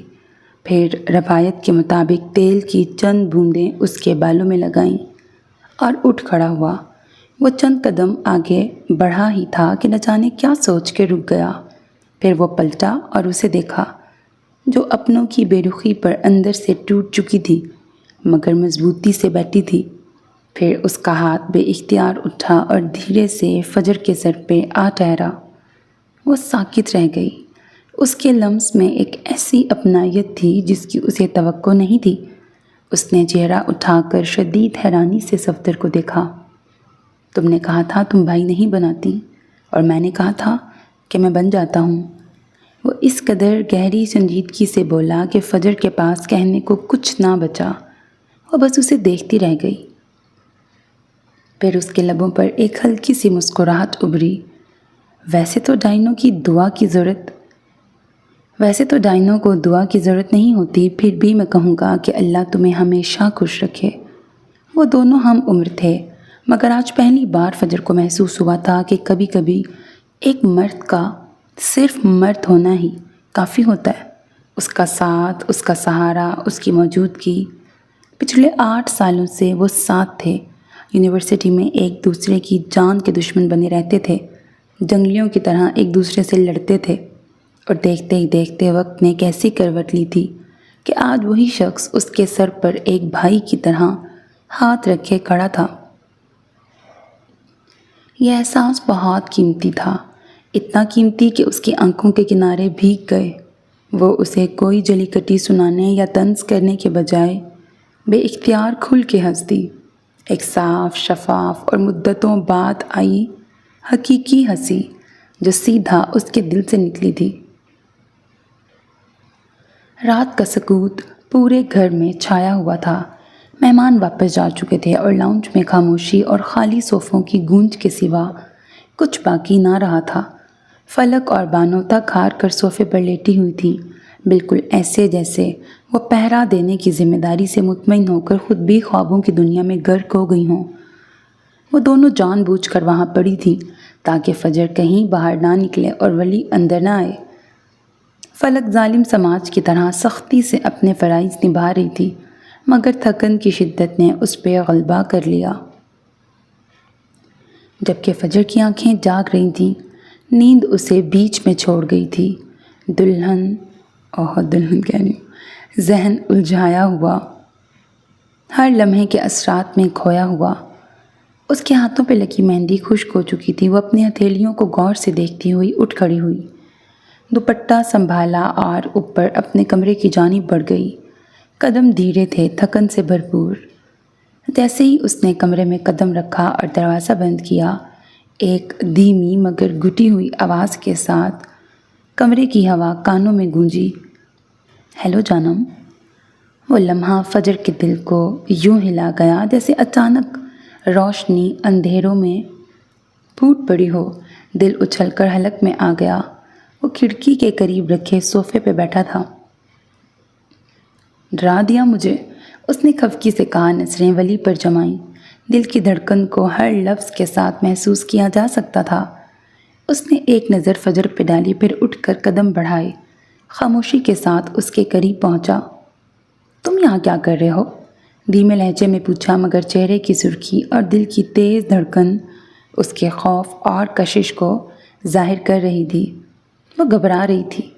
پھر روایت کے مطابق تیل کی چند بوندیں اس کے بالوں میں لگائیں اور اٹھ کھڑا ہوا۔ وہ چند قدم آگے بڑھا ہی تھا کہ نہ جانے کیا سوچ کے رک گیا۔ پھر وہ پلٹا اور اسے دیکھا جو اپنوں کی بے رخی پر اندر سے ٹوٹ چکی تھی مگر مضبوطی سے بیٹھی تھی۔ پھر اس کا ہاتھ بے اختیار اٹھا اور دھیرے سے فجر کے سر پہ آ ٹھہرا۔ وہ ساکت رہ گئی۔ اس کے لمس میں ایک ایسی اپنائیت تھی جس کی اسے توقع نہیں تھی۔ اس نے چہرہ اٹھا کر شدید حیرانی سے صفدر کو دیکھا۔ تم نے کہا تھا تم بھائی نہیں بناتی اور میں نے کہا تھا کہ میں بن جاتا ہوں۔ وہ اس قدر گہری سنجیدگی سے بولا کہ فجر کے پاس کہنے کو کچھ نہ بچا۔ وہ بس اسے دیکھتی رہ گئی۔ پھر اس کے لبوں پر ایک ہلکی سی مسکراہٹ ابھری۔ ویسے تو ڈائنوں کو دعا کی ضرورت نہیں ہوتی، پھر بھی میں کہوں گا کہ اللہ تمہیں ہمیشہ خوش رکھے۔ وہ دونوں ہم عمر تھے مگر آج پہلی بار فجر کو محسوس ہوا تھا کہ کبھی کبھی ایک مرد کا صرف مرد ہونا ہی کافی ہوتا ہے۔ اس کا ساتھ، اس کا سہارا، اس کی موجودگی۔ پچھلے 8 سالوں سے وہ ساتھ تھے۔ یونیورسٹی میں ایک دوسرے کی جان کے دشمن بنے رہتے تھے، جنگلیوں کی طرح ایک دوسرے سے لڑتے تھے، اور دیکھتے ہی دیکھتے وقت نے کیسی کروٹ لی تھی کہ آج وہی شخص اس کے سر پر ایک بھائی کی طرح ہاتھ رکھے کھڑا تھا۔ یہ احساس بہت قیمتی تھا، اتنا قیمتی کہ اس کی آنکھوں کے کنارے بھیگ گئے۔ وہ اسے کوئی جلی کٹی سنانے یا طنز کرنے کے بجائے بے اختیار کھل کے ہنس دی، ایک صاف، شفاف اور مدتوں بعد آئی حقیقی ہنسی جو سیدھا اس کے دل سے نکلی تھی۔ رات کا سکوت پورے گھر میں چھایا ہوا تھا۔ مہمان واپس جا چکے تھے اور لاؤنج میں خاموشی اور خالی صوفوں کی گونج کے سوا کچھ باقی نہ رہا تھا۔ فلک اور بانو تک ہار کر صوفے پر لیٹی ہوئی تھی، بالکل ایسے جیسے وہ پہرا دینے کی ذمہ داری سے مطمئن ہو کر خود بھی خوابوں کی دنیا میں غرق ہو گئی ہوں۔ وہ دونوں جان بوجھ کر وہاں پڑی تھی تاکہ فجر کہیں باہر نہ نکلے اور ولی اندر نہ آئے۔ فلک ظالم سماج کی طرح سختی سے اپنے فرائض نبھا رہی تھی مگر تھکن کی شدت نے اس پہ غلبہ کر لیا۔ جبکہ فجر کی آنکھیں جاگ رہی تھیں، نیند اسے بیچ میں چھوڑ گئی تھی۔ ذہن الجھایا ہوا، ہر لمحے کے اثرات میں کھویا ہوا۔ اس کے ہاتھوں پہ لگی مہندی خشک ہو چکی تھی۔ وہ اپنی ہتھیلیوں کو غور سے دیکھتی ہوئی اٹھ کھڑی ہوئی، دوپٹہ سنبھالا اور اوپر اپنے کمرے کی جانب بڑھ گئی۔ قدم دھیرے تھے، تھکن سے بھرپور۔ جیسے ہی اس نے کمرے میں قدم رکھا اور دروازہ بند کیا، ایک دھیمی مگر گھٹی ہوئی آواز کے ساتھ کمرے کی ہوا کانوں میں گونجی، ہیلو جانم۔ وہ لمحہ فجر کے دل کو یوں ہلا گیا جیسے اچانک روشنی اندھیروں میں پھوٹ پڑی ہو۔ دل اچھل کر حلق میں آ گیا۔ وہ کھڑکی کے قریب رکھے صوفے پہ بیٹھا تھا۔ ڈرا دیا مجھے، اس نے خفگی سے کہا۔ نظریں ولی پر جمائیں، دل کی دھڑکن کو ہر لفظ کے ساتھ محسوس کیا جا سکتا تھا۔ اس نے ایک نظر فجر پہ ڈالی، پھر اٹھ کر قدم بڑھائے، خاموشی کے ساتھ اس کے قریب پہنچا۔ تم یہاں کیا کر رہے ہو؟ دھیمے لہجے میں پوچھا مگر چہرے کی سرخی اور دل کی تیز دھڑکن اس کے خوف اور کشش کو ظاہر کر رہی تھی۔ وہ گھبرا رہی تھی۔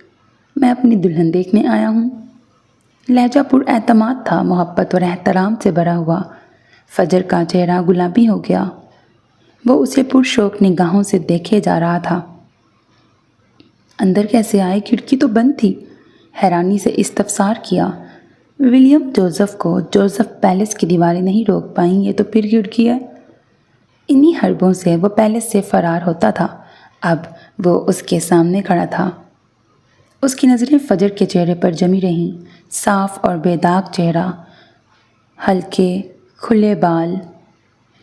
میں اپنی دلہن دیکھنے آیا ہوں۔ لہجہ پر اعتماد تھا، محبت اور احترام سے بھرا ہوا۔ فجر کا چہرہ گلابی ہو گیا۔ وہ اسے پرشوق نگاہوں سے دیکھے جا رہا تھا۔ اندر کیسے آئے؟ کھڑکی تو بند تھی، حیرانی سے استفسار کیا۔ ولیم جوزف کو جوزف پیلس کی دیواریں نہیں روک پائیں، یہ تو پھر کھڑکی ہے۔ انہی حربوں سے وہ پیلس سے فرار ہوتا تھا، اب وہ اس کے سامنے کھڑا تھا۔ اس کی نظریں فجر کے چہرے پر جمی رہیں، صاف اور بے داغ چہرہ، ہلکے کھلے بال،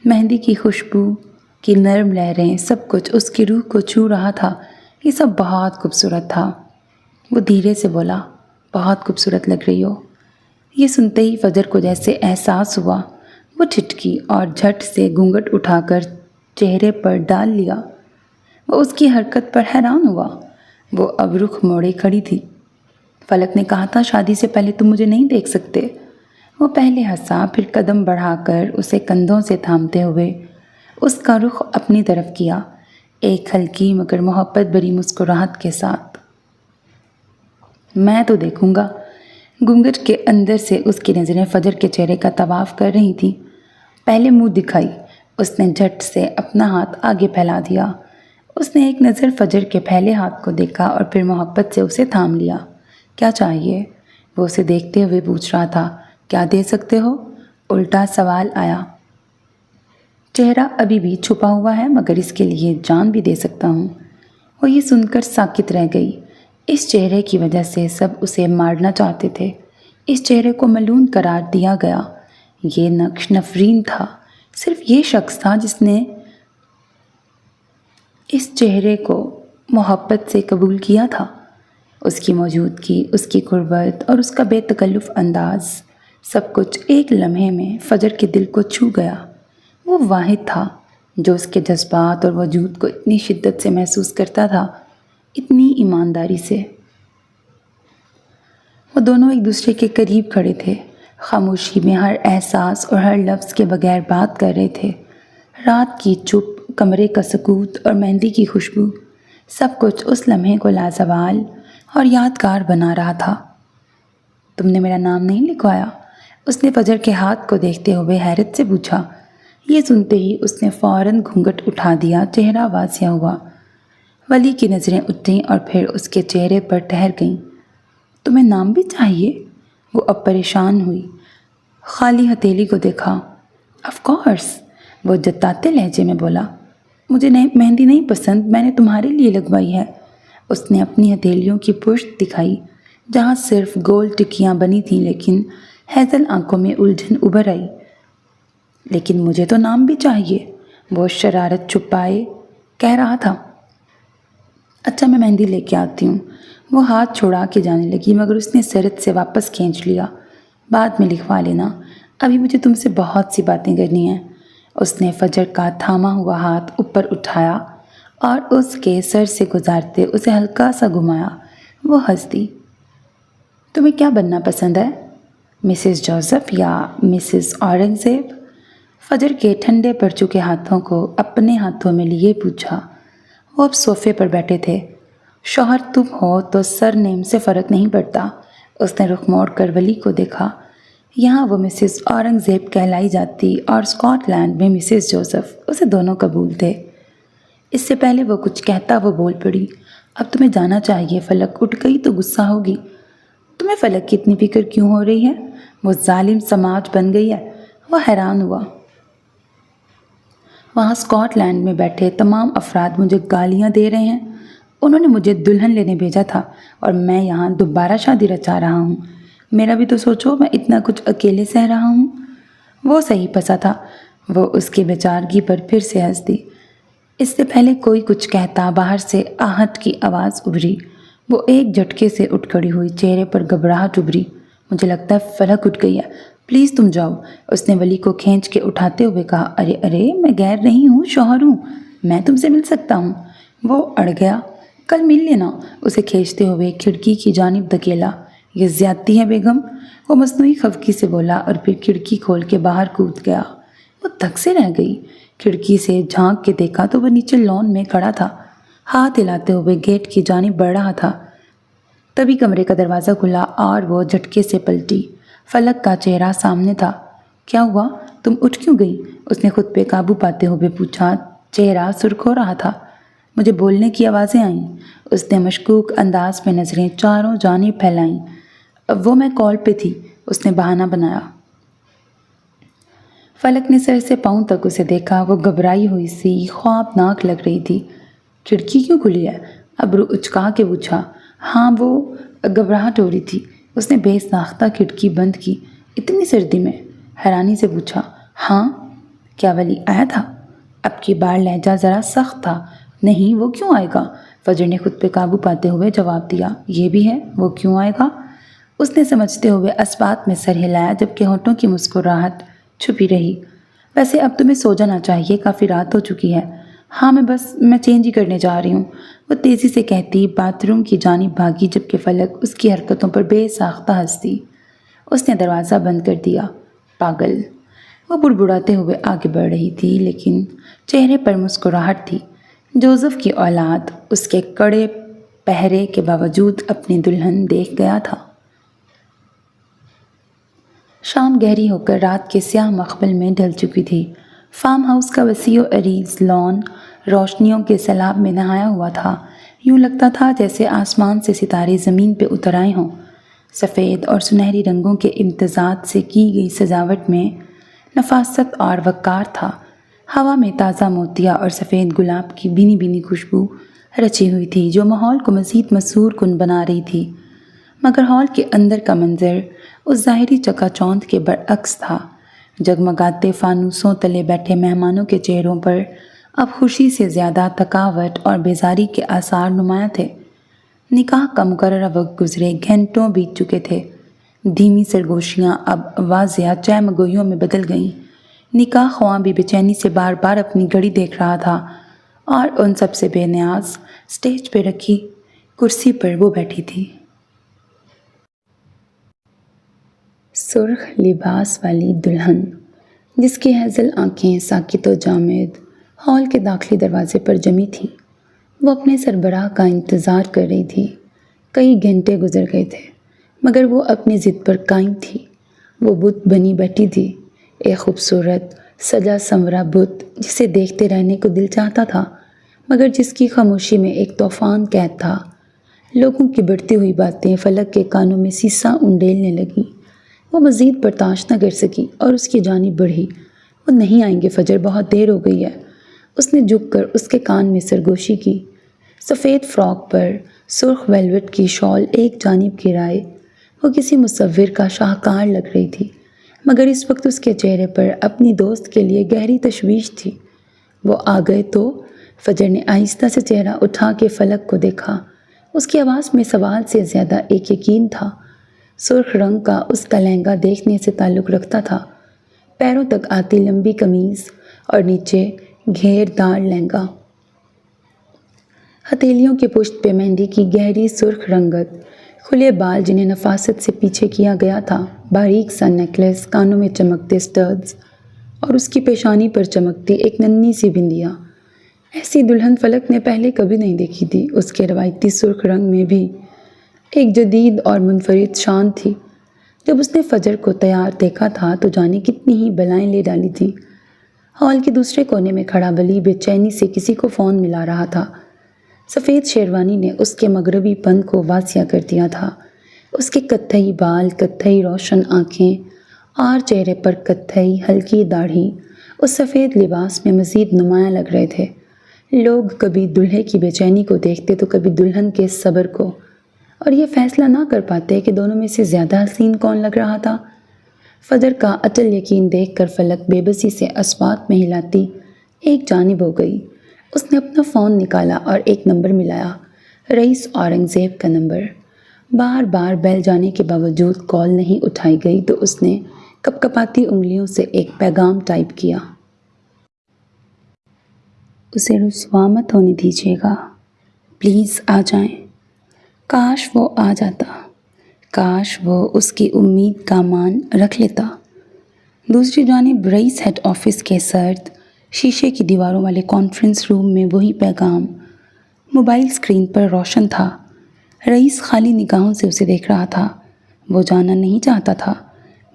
مہندی کی خوشبو کی نرم لہریں، سب کچھ اس کی روح کو چھو رہا تھا۔ یہ سب بہت خوبصورت تھا۔ وہ دھیرے سے بولا، بہت خوبصورت لگ رہی ہو۔ یہ سنتے ہی فجر کو جیسے احساس ہوا، وہ ٹھٹکی اور جھٹ سے گھونگھٹ اٹھا کر چہرے پر ڈال لیا۔ وہ اس کی حرکت پر حیران ہوا، وہ اب رخ موڑے کھڑی تھی۔ فلک نے کہا تھا شادی سے پہلے تم مجھے نہیں دیکھ سکتے۔ وہ پہلے ہنسا، پھر قدم بڑھا کر اسے کندھوں سے تھامتے ہوئے اس کا رخ اپنی طرف کیا، ایک ہلکی مگر محبت بھری مسکراہٹ کے ساتھ۔ میں تو دیکھوں گا۔ گھونگھٹ کے اندر سے اس کی نظریں فجر کے چہرے کا طواف کر رہی تھیں۔ پہلے منہ دکھائی، اس نے جھٹ سے اپنا ہاتھ آگے پھیلا دیا۔ اس نے ایک نظر فجر کے پھیلے ہاتھ کو دیکھا اور پھر محبت سے اسے تھام لیا۔ کیا چاہیے؟ وہ اسے دیکھتے ہوئے پوچھ رہا تھا۔ کیا دے سکتے ہو؟ الٹا سوال آیا۔ چہرہ ابھی بھی چھپا ہوا ہے، مگر اس کے لیے جان بھی دے سکتا ہوں۔ وہ یہ سن کر ساکت رہ گئی۔ اس چہرے کی وجہ سے سب اسے مارنا چاہتے تھے۔ اس چہرے کو ملعون قرار دیا گیا۔ یہ نقش نفرین تھا۔ صرف یہ شخص تھا جس نے اس چہرے کو محبت سے قبول کیا تھا۔ اس کی موجودگی، اس کی قربت اور اس کا بے تکلف انداز، سب کچھ ایک لمحے میں فجر کے دل کو چھو گیا۔ وہ واحد تھا جو اس کے جذبات اور وجود کو اتنی شدت سے محسوس کرتا تھا، اتنی ایمانداری سے۔ وہ دونوں ایک دوسرے کے قریب کھڑے تھے، خاموشی میں ہر احساس اور ہر لفظ کے بغیر بات کر رہے تھے۔ رات کی چپ، کمرے کا سکوت اور مہندی کی خوشبو، سب کچھ اس لمحے کو لازوال اور یادگار بنا رہا تھا۔ تم نے میرا نام نہیں لکھوایا؟ اس نے فجر کے ہاتھ کو دیکھتے ہوئے حیرت سے پوچھا۔ یہ سنتے ہی اس نے فوراً گھونگھٹ اٹھا دیا، چہرہ واضح ہوا۔ ولی کی نظریں اٹھیں اور پھر اس کے چہرے پر ٹھہر گئیں۔ تمہیں نام بھی چاہیے؟ وہ اب پریشان ہوئی، خالی ہتھیلی کو دیکھا۔ آف کورس، وہ جتاتے لہجے میں بولا۔ مجھے مہندی نہیں پسند، میں نے تمہارے لیے لگوائی ہے۔ اس نے اپنی ہتھیلیوں کی پشت دکھائی جہاں صرف گول ٹکیاں بنی تھیں، لیکن ہیزل آنکھوں میں الجھن ابھر آئی۔ لیکن مجھے تو نام بھی چاہیے، وہ شرارت چھپائے کہہ رہا تھا۔ اچھا، میں مہندی لے کے آتی ہوں۔ وہ ہاتھ چھوڑا کے جانے لگی، مگر اس نے سرت سے واپس کھینچ لیا۔ بعد میں لکھوا لینا، ابھی مجھے تم سے بہت سی باتیں کرنی ہیں۔ اس نے فجر کا تھاما ہوا ہاتھ اوپر اٹھایا اور اس کے سر سے گزارتے اسے ہلکا سا گھمایا۔ وہ ہنس دی۔ تمہیں کیا بننا پسند ہے؟ مسز جوزف یا مسز اورنگزیب؟ فجر کے ٹھنڈے پڑ چکے ہاتھوں کو اپنے ہاتھوں میں لیے پوچھا۔ وہ اب صوفے پر بیٹھے تھے۔ شوہر تم ہو تو سر نیم سے فرق نہیں پڑتا۔ اس نے رخ موڑ کر ولی کو دیکھا۔ یہاں وہ مسز اورنگزیب کہلائی جاتی اور اسکاٹ لینڈ میں مسز جوزف، اسے دونوں قبول تھے۔ اس سے پہلے وہ کچھ کہتا وہ بول پڑی۔ اب تمہیں جانا چاہیے، فلک اٹھ گئی تو غصہ ہوگی۔ تمہیں فلک کی اتنی فکر کیوں ہو رہی ہے؟ وہ ظالم سماج بن گئی ہے۔ وہ حیران ہوا۔ وہاں اسکاٹ لینڈ میں بیٹھے تمام افراد مجھے گالیاں دے رہے ہیں۔ انہوں نے مجھے دلہن لینے بھیجا تھا اور میں یہاں دوبارہ شادی رچا رہا ہوں۔ میرا بھی تو سوچو، میں اتنا کچھ اکیلے سہ رہا ہوں۔ وہ صحیح پسا تھا۔ وہ اس کی بیچارگی پر پھر سے ہنس دی۔ اس سے پہلے کوئی کچھ کہتا باہر سے آہٹ کی آواز ابھری۔ وہ ایک جھٹکے سے اٹھ کھڑی ہوئی، چہرے پر گھبراہٹ ابھری۔ مجھے لگتا ہے فلک اٹھ گئی ہے، پلیز تم جاؤ، اس نے ولی کو کھینچ کے اٹھاتے ہوئے کہا۔ ارے ارے، میں غیر نہیں ہوں، شوہر ہوں، میں تم سے مل سکتا ہوں۔ وہ اڑ گیا۔ کل مل لینا، اسے کھینچتے ہوئے کھڑکی کی جانب دھکیلا۔ یہ زیادتی ہے بیگم، وہ مصنوعی خفگی سے بولا اور پھر کھڑکی کھول کے باہر کود گیا۔ وہ دھک سے رہ گئی۔ کھڑکی سے جھانک کے دیکھا تو وہ نیچے لان میں کھڑا تھا، ہاتھ ہلاتے ہوئے گیٹ کی جانب بڑھ رہا تھا۔ تبھی کمرے کا دروازہ کھلا اور وہ جھٹکے سے پلٹی۔ فلک کا چہرہ سامنے تھا۔ کیا ہوا؟ تم اٹھ کیوں گئی؟ اس نے خود پہ قابو پاتے ہوئے پوچھا۔ چہرہ سرخ ہو رہا تھا۔ مجھے بولنے کی آوازیں آئیں۔ اس نے مشکوک انداز میں نظریں چاروں جانب پھیلائیں۔ اب وہ میں کال پہ تھی، اس نے بہانہ بنایا۔ فلک نے سر سے پاؤں تک اسے دیکھا۔ وہ گھبرائی ہوئی سی خوابناک لگ رہی تھی۔ کھڑکی کیوں کھلی ہے؟ ابرو اچکا کے پوچھا۔ ہاں، وہ گھبراہٹ ہو رہی تھی۔ اس نے بے ساختہ کھڑکی بند کی۔ اتنی سردی میں؟ حیرانی سے پوچھا۔ ہاں، کیا ولی آیا تھا؟ اب کی بار لہجہ ذرا سخت تھا۔ نہیں، وہ کیوں آئے گا؟ فجر نے خود پہ قابو پاتے ہوئے جواب دیا۔ یہ بھی ہے، وہ کیوں آئے گا؟ اس نے سمجھتے ہوئے اسبات میں سر ہلایا، جبکہ ہونٹوں کی مسکراہٹ چھپی رہی۔ ویسے اب تمہیں سو جانا چاہیے، کافی رات ہو چکی ہے۔ ہاں، میں چینج ہی کرنے جا رہی ہوں، وہ تیزی سے کہتی باتھ روم کی جانب بھاگی، جبکہ فلک اس کی حرکتوں پر بے ساختہ ہنستی۔ اس نے دروازہ بند کر دیا۔ پاگل، وہ بڑبڑاتے ہوئے آگے بڑھ رہی تھی، لیکن چہرے پر مسکراہٹ تھی۔ جوزف کی اولاد اس کے کڑے پہرے کے باوجود اپنی دلہن دیکھ گیا تھا۔ شام گہری ہو کر رات کے سیاہ مخمل میں ڈھل چکی تھی۔ فارم ہاؤس کا وسیع و عریض لان روشنیوں کے سیلاب میں نہایا ہوا تھا۔ یوں لگتا تھا جیسے آسمان سے ستارے زمین پہ اتر آئے ہوں۔ سفید اور سنہری رنگوں کے امتزاج سے کی گئی سجاوٹ میں نفاست اور وقار تھا۔ ہوا میں تازہ موتیا اور سفید گلاب کی بھینی بھینی خوشبو رچی ہوئی تھی، جو ماحول کو مزید مسحور کن بنا رہی تھی۔ مگر ہال کے اندر کا منظر اس ظاہری چکا چوندھ کے برعکس تھا۔ جگمگاتے فانوسوں تلے بیٹھے مہمانوں کے چہروں پر اب خوشی سے زیادہ تھکاوٹ اور بیزاری کے آثار نمایاں تھے۔ نکاح کا مقررہ وقت گزرے گھنٹوں بیت چکے تھے۔ دھیمی سرگوشیاں اب واضح چہمگوئیوں میں بدل گئیں۔ نکاح خواں بھی بے چینی سے بار بار اپنی گھڑی دیکھ رہا تھا، اور ان سب سے بے نیاز سٹیج پہ رکھی کرسی پر وہ بیٹھی تھی۔ سرخ لباس والی دلہن، جس کی ہیزل آنکھیں ساکت و جامد ہال کے داخلی دروازے پر جمی تھیں۔ وہ اپنے سربراہ کا انتظار کر رہی تھی۔ کئی گھنٹے گزر گئے تھے، مگر وہ اپنی ضد پر قائم تھی۔ وہ بت بنی بیٹھی تھی، ایک خوبصورت سجا سنورا بت جسے دیکھتے رہنے کو دل چاہتا تھا، مگر جس کی خاموشی میں ایک طوفان قید تھا۔ لوگوں کی بڑھتی ہوئی باتیں فلک کے کانوں میں سیسا انڈیلنے لگیں۔ وہ مزید برداشت نہ کر سکی اور اس کی جانب بڑھی۔ وہ نہیں آئیں گے فجر، بہت دیر ہو گئی ہے۔ اس نے جھک کر اس کے کان میں سرگوشی کی۔ سفید فراک پر سرخ ویلوٹ کی شال ایک جانب گرائے وہ کسی مصور کا شاہکار لگ رہی تھی، مگر اس وقت اس کے چہرے پر اپنی دوست کے لیے گہری تشویش تھی۔ وہ آ گئے تو؟ فجر نے آہستہ سے چہرہ اٹھا کے فلک کو دیکھا۔ اس کی آواز میں سوال سے زیادہ ایک یقین تھا۔ سرخ رنگ کا اس کا لہنگا دیکھنے سے تعلق رکھتا تھا، پیروں تک آتی لمبی قمیض اور نیچے گھیر دار لہنگا، ہتھیلیوں کے پشت پہ مہندی کی گہری سرخ رنگت، کھلے بال جنہیں نفاست سے پیچھے کیا گیا تھا، باریک سا نیکلس، کانوں میں چمکتے سٹرڈز اور اس کی پیشانی پر چمکتی ایک ننھی سی بندیا۔ ایسی دلہن فلک نے پہلے کبھی نہیں دیکھی تھی۔ اس کے روایتی سرخ رنگ میں بھی ایک جدید اور منفرد شان تھی۔ جب اس نے فجر کو تیار دیکھا تھا تو جانے کتنی ہی بلائیں لے ڈالی تھی۔ ہال کے دوسرے کونے میں کھڑا ولی بے چینی سے کسی کو فون ملا رہا تھا۔ سفید شیروانی نے اس کے مغربی پن کو واضح کر دیا تھا۔ اس کے کتھئی بال، کتھئی روشن آنکھیں اور چہرے پر کتھئی ہلکی داڑھی اس سفید لباس میں مزید نمایاں لگ رہے تھے۔ لوگ کبھی دلہے کی بے چینی کو دیکھتے تو کبھی دلہن کے صبر کو، اور یہ فیصلہ نہ کر پاتے کہ دونوں میں سے زیادہ حسین کون لگ رہا تھا۔ فجر کا اٹل یقین دیکھ کر فلک بے بسی سے اسبات میں ہلاتی ایک جانب ہو گئی۔ اس نے اپنا فون نکالا اور ایک نمبر ملایا، رئیس اورنگزیب کا نمبر۔ بار بار بیل جانے کے باوجود کال نہیں اٹھائی گئی تو اس نے کپ کپاتی انگلیوں سے ایک پیغام ٹائپ کیا۔ اسے رسوا مت ہونے دیجیے گا، پلیز آ جائیں۔ کاش وہ آ جاتا، کاش وہ اس کی امید کا مان رکھ لیتا۔ دوسری جانب رئیس ہیڈ آفس کے سرد شیشے کی دیواروں والے کانفرنس روم میں وہی پیغام موبائل اسکرین پر روشن تھا۔ رئیس خالی نگاہوں سے اسے دیکھ رہا تھا۔ وہ جانا نہیں چاہتا تھا۔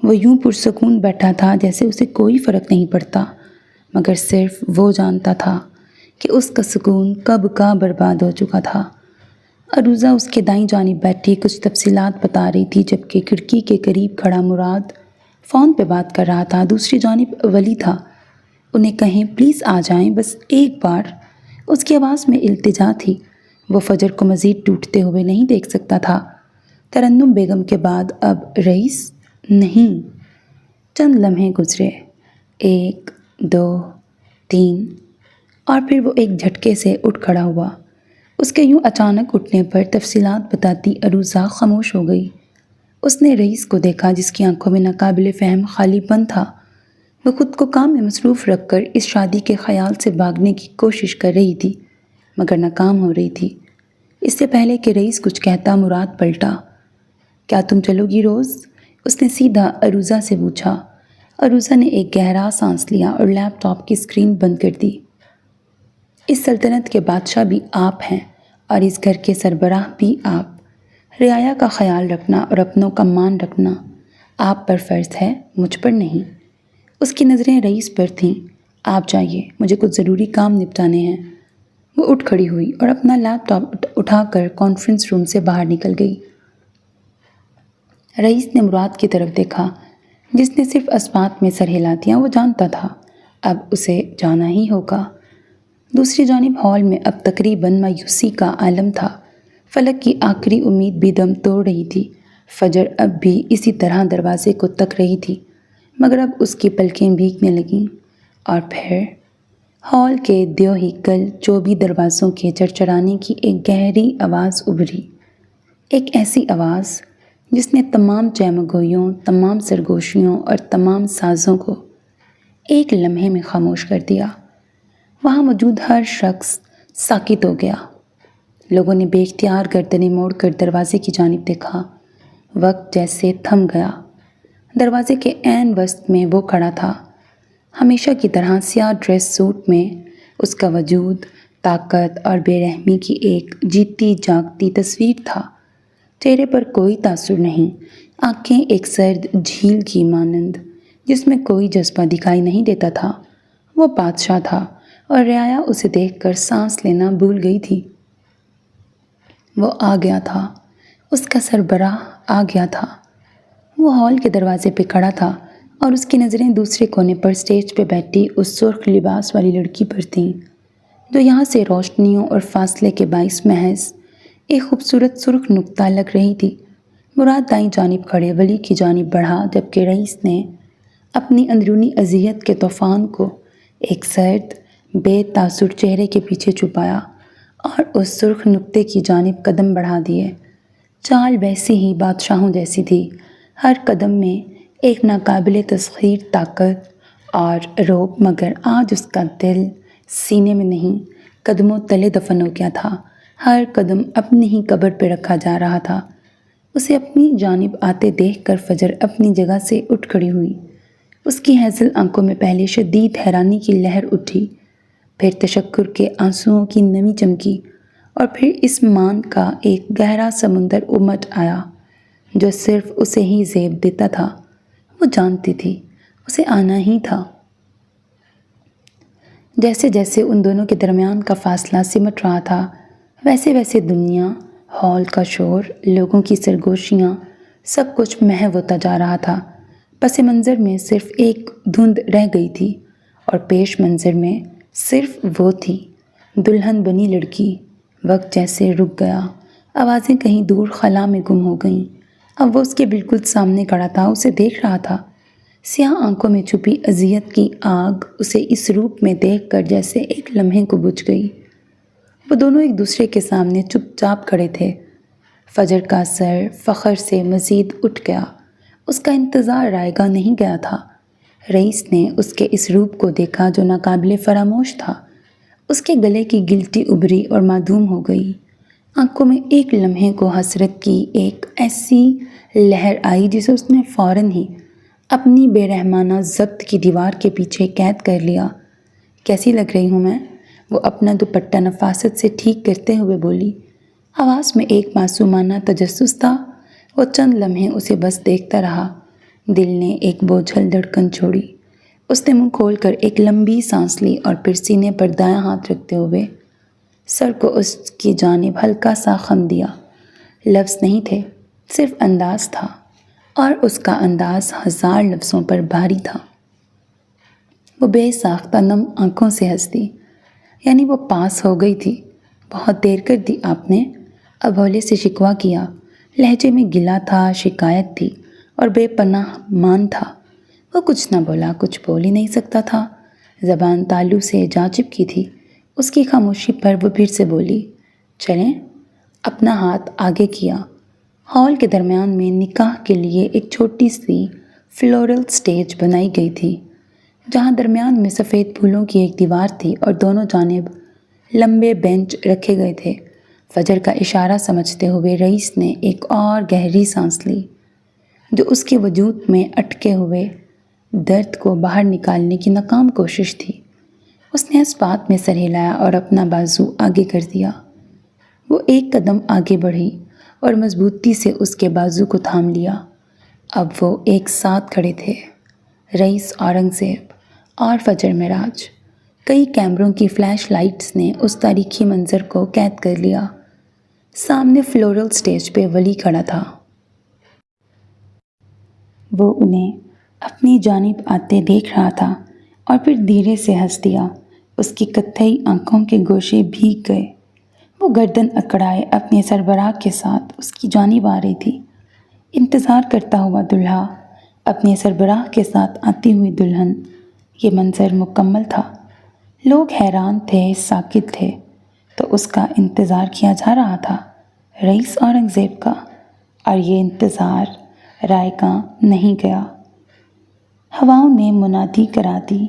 وہ یوں پرسکون بیٹھا تھا جیسے اسے کوئی فرق نہیں پڑتا، مگر صرف وہ جانتا تھا کہ اس کا سکون کب کا برباد ہو چکا تھا۔ عروضہ اس کے دائیں جانب بیٹھی کچھ تفصیلات بتا رہی تھی، جبکہ کھڑکی کے قریب کھڑا مراد فون پہ بات کر رہا تھا۔ دوسری جانب ولی تھا۔ انہیں کہیں پلیز آ جائیں، بس ایک بار۔ اس کی آواز میں التجا تھی۔ وہ فجر کو مزید ٹوٹتے ہوئے نہیں دیکھ سکتا تھا۔ ترنم بیگم کے بعد اب رئیس نہیں۔ چند لمحے گزرے، 1 2 3، اور پھر وہ ایک جھٹکے سے اٹھ کھڑا ہوا۔ اس کے یوں اچانک اٹھنے پر تفصیلات بتاتی عروضہ خاموش ہو گئی۔ اس نے رئیس کو دیکھا، جس کی آنکھوں میں ناقابل فہم خالی پن تھا۔ وہ خود کو کام میں مصروف رکھ کر اس شادی کے خیال سے بھاگنے کی کوشش کر رہی تھی، مگر ناکام ہو رہی تھی۔ اس سے پہلے کہ رئیس کچھ کہتا، مراد پلٹا۔ کیا تم چلو گی روز؟ اس نے سیدھا عروضہ سے پوچھا۔ عروضہ نے ایک گہرا سانس لیا اور لیپ ٹاپ کی اسکرین بند کر دی۔ اس سلطنت کے بادشاہ بھی آپ ہیں اور اس گھر کے سربراہ بھی آپ۔ رعایا کا خیال رکھنا اور اپنوں کا مان رکھنا آپ پر فرض ہے، مجھ پر نہیں۔ اس کی نظریں رئیس پر تھیں۔ آپ جائیے، مجھے کچھ ضروری کام نپٹانے ہیں۔ وہ اٹھ کھڑی ہوئی اور اپنا لیپ ٹاپ اٹھا کر کانفرنس روم سے باہر نکل گئی۔ رئیس نے مراد کی طرف دیکھا، جس نے صرف اسبات میں سر ہلا دیا۔ وہ جانتا تھا اب اسے جانا ہی ہوگا۔ دوسری جانب ہال میں اب تقریباً مایوسی کا عالم تھا۔ فلک کی آخری امید بھی دم توڑ رہی تھی۔ فجر اب بھی اسی طرح دروازے کو تک رہی تھی، مگر اب اس کی پلکیں بھیگنے لگیں۔ اور پھر ہال کے دیوہی کل چوبی دروازوں کے چرچرانے کی ایک گہری آواز ابھری، ایک ایسی آواز جس نے تمام چیمگوئیوں، تمام سرگوشیوں اور تمام سازوں کو ایک لمحے میں خاموش کر دیا۔ وہاں موجود ہر شخص ساکت ہو گیا۔ لوگوں نے بے اختیار گردنیں موڑ کر دروازے کی جانب دیکھا۔ وقت جیسے تھم گیا۔ دروازے کے عین وسط میں وہ کھڑا تھا، ہمیشہ کی طرح سیاہ ڈریس سوٹ میں۔ اس کا وجود طاقت اور بے رحمی کی ایک جیتی جاگتی تصویر تھا۔ چہرے پر کوئی تاثر نہیں، آنکھیں ایک سرد جھیل کی مانند جس میں کوئی جذبہ دکھائی نہیں دیتا تھا۔ وہ بادشاہ تھا اور رعایا اسے دیکھ کر سانس لینا بھول گئی تھی۔ وہ آ گیا تھا، اس کا سربراہ آ گیا تھا۔ وہ ہال کے دروازے پہ کھڑا تھا اور اس کی نظریں دوسرے کونے پر اسٹیج پہ بیٹھی اس سرخ لباس والی لڑکی پر تھیں، جو یہاں سے روشنیوں اور فاصلے کے باعث محض ایک خوبصورت سرخ نقطہ لگ رہی تھی۔ مراد دائیں جانب کھڑے ولی کی جانب بڑھا، جبکہ رئیس نے اپنی اندرونی اذیت کے طوفان کو ایک سرد بے تاثر چہرے کے پیچھے چھپایا اور اس سرخ نقطے کی جانب قدم بڑھا دیے۔ چال ویسی ہی بادشاہوں جیسی تھی، ہر قدم میں ایک ناقابل تسخیر طاقت اور رعب، مگر آج اس کا دل سینے میں نہیں، قدموں تلے دفن ہو گیا تھا۔ ہر قدم اپنی ہی قبر پہ رکھا جا رہا تھا۔ اسے اپنی جانب آتے دیکھ کر فجر اپنی جگہ سے اٹھ کھڑی ہوئی۔ اس کی ہیزل آنکھوں میں پہلے شدید حیرانی کی لہر اٹھی، پھر تشکر کے آنسوؤں کی نمی چمکی، اور پھر اس مان کا ایک گہرا سمندر امٹ آیا جو صرف اسے ہی زیب دیتا تھا۔ وہ جانتی تھی اسے آنا ہی تھا۔ جیسے جیسے ان دونوں کے درمیان کا فاصلہ سمٹ رہا تھا، ویسے ویسے دنیا، ہال کا شور، لوگوں کی سرگوشیاں، سب کچھ محو ہوتا جا رہا تھا۔ پس منظر میں صرف ایک دھند رہ گئی تھی اور پیش منظر میں صرف وہ تھی، دلہن بنی لڑکی۔ وقت جیسے رک گیا، آوازیں کہیں دور خلا میں گم ہو گئیں۔ اب وہ اس کے بالکل سامنے کھڑا تھا، اسے دیکھ رہا تھا۔ سیاہ آنکھوں میں چھپی اذیت کی آگ اسے اس روپ میں دیکھ کر جیسے ایک لمحے کو بجھ گئی۔ وہ دونوں ایک دوسرے کے سامنے چپ چاپ کھڑے تھے۔ فجر کا سر فخر سے مزید اٹھ گیا۔ اس کا انتظار رائے گاہ نہیں گیا تھا۔ رئیس نے اس کے اس روپ کو دیکھا جو ناقابل فراموش تھا۔ اس کے گلے کی گلٹی ابھری اور معدوم ہو گئی۔ آنکھوں میں ایک لمحے کو حسرت کی ایک ایسی لہر آئی جسے اس نے فوراً ہی اپنی بے رحمانہ ضبط کی دیوار کے پیچھے قید کر لیا۔ کیسی لگ رہی ہوں میں؟ وہ اپنا دوپٹہ نفاست سے ٹھیک کرتے ہوئے بولی۔ آواز میں ایک معصومانہ تجسس تھا۔ وہ چند لمحے اسے بس دیکھتا رہا۔ دل نے ایک بوجھل دھڑکن چھوڑی۔ اس نے منہ کھول کر ایک لمبی سانس لی اور پھر سینے پر دایاں ہاتھ رکھتے ہوئے سر کو اس کی جانب ہلکا سا خم دیا۔ لفظ نہیں تھے، صرف انداز تھا، اور اس کا انداز ہزار لفظوں پر بھاری تھا۔ وہ بے ساختہ نم آنکھوں سے ہنس دی، یعنی وہ پاس ہو گئی تھی۔ بہت دیر کر دی آپ نے، اب بھولے سے شکوہ کیا۔ لہجے میں گلہ تھا، شکایت تھی اور بے پناہ مان تھا۔ وہ کچھ نہ بولا، کچھ بول ہی نہیں سکتا تھا۔ زبان تالو سے جا چپکی تھی۔ اس کی خاموشی پر وہ پھر سے بولی، چلیں؟ اپنا ہاتھ آگے کیا۔ ہال کے درمیان میں نکاح کے لیے ایک چھوٹی سی فلورل سٹیج بنائی گئی تھی، جہاں درمیان میں سفید پھولوں کی ایک دیوار تھی اور دونوں جانب لمبے بینچ رکھے گئے تھے۔ فجر کا اشارہ سمجھتے ہوئے رئیس نے ایک اور گہری سانس لی، جو اس کے وجود میں اٹکے ہوئے درد کو باہر نکالنے کی ناکام کوشش تھی۔ اس نے اس بات میں سر ہلایا اور اپنا بازو آگے کر دیا۔ وہ ایک قدم آگے بڑھی اور مضبوطی سے اس کے بازو کو تھام لیا۔ اب وہ ایک ساتھ کھڑے تھے، رئیس اورنگ زیب اور فجر معراج۔ کئی کیمروں کی فلیش لائٹس نے اس تاریخی منظر کو قید کر لیا۔ سامنے فلورل سٹیج پہ ولی کھڑا تھا۔ وہ انہیں اپنی جانب آتے دیکھ رہا تھا اور پھر دھیرے سے ہنس دیا۔ اس کی کتھئی آنکھوں کے گوشے بھیگ گئے۔ وہ گردن اکڑائے اپنے سربراہ کے ساتھ اس کی جانب آ رہی تھی۔ انتظار کرتا ہوا دلہا، اپنے سربراہ کے ساتھ آتی ہوئی دلہن، یہ منظر مکمل تھا۔ لوگ حیران تھے، ساکت تھے، تو اس کا انتظار کیا جا رہا تھا، رئیس اورنگ زیب کا، اور یہ انتظار رائیگاں نہیں گیا۔ ہواؤں نے منادی کرا دی،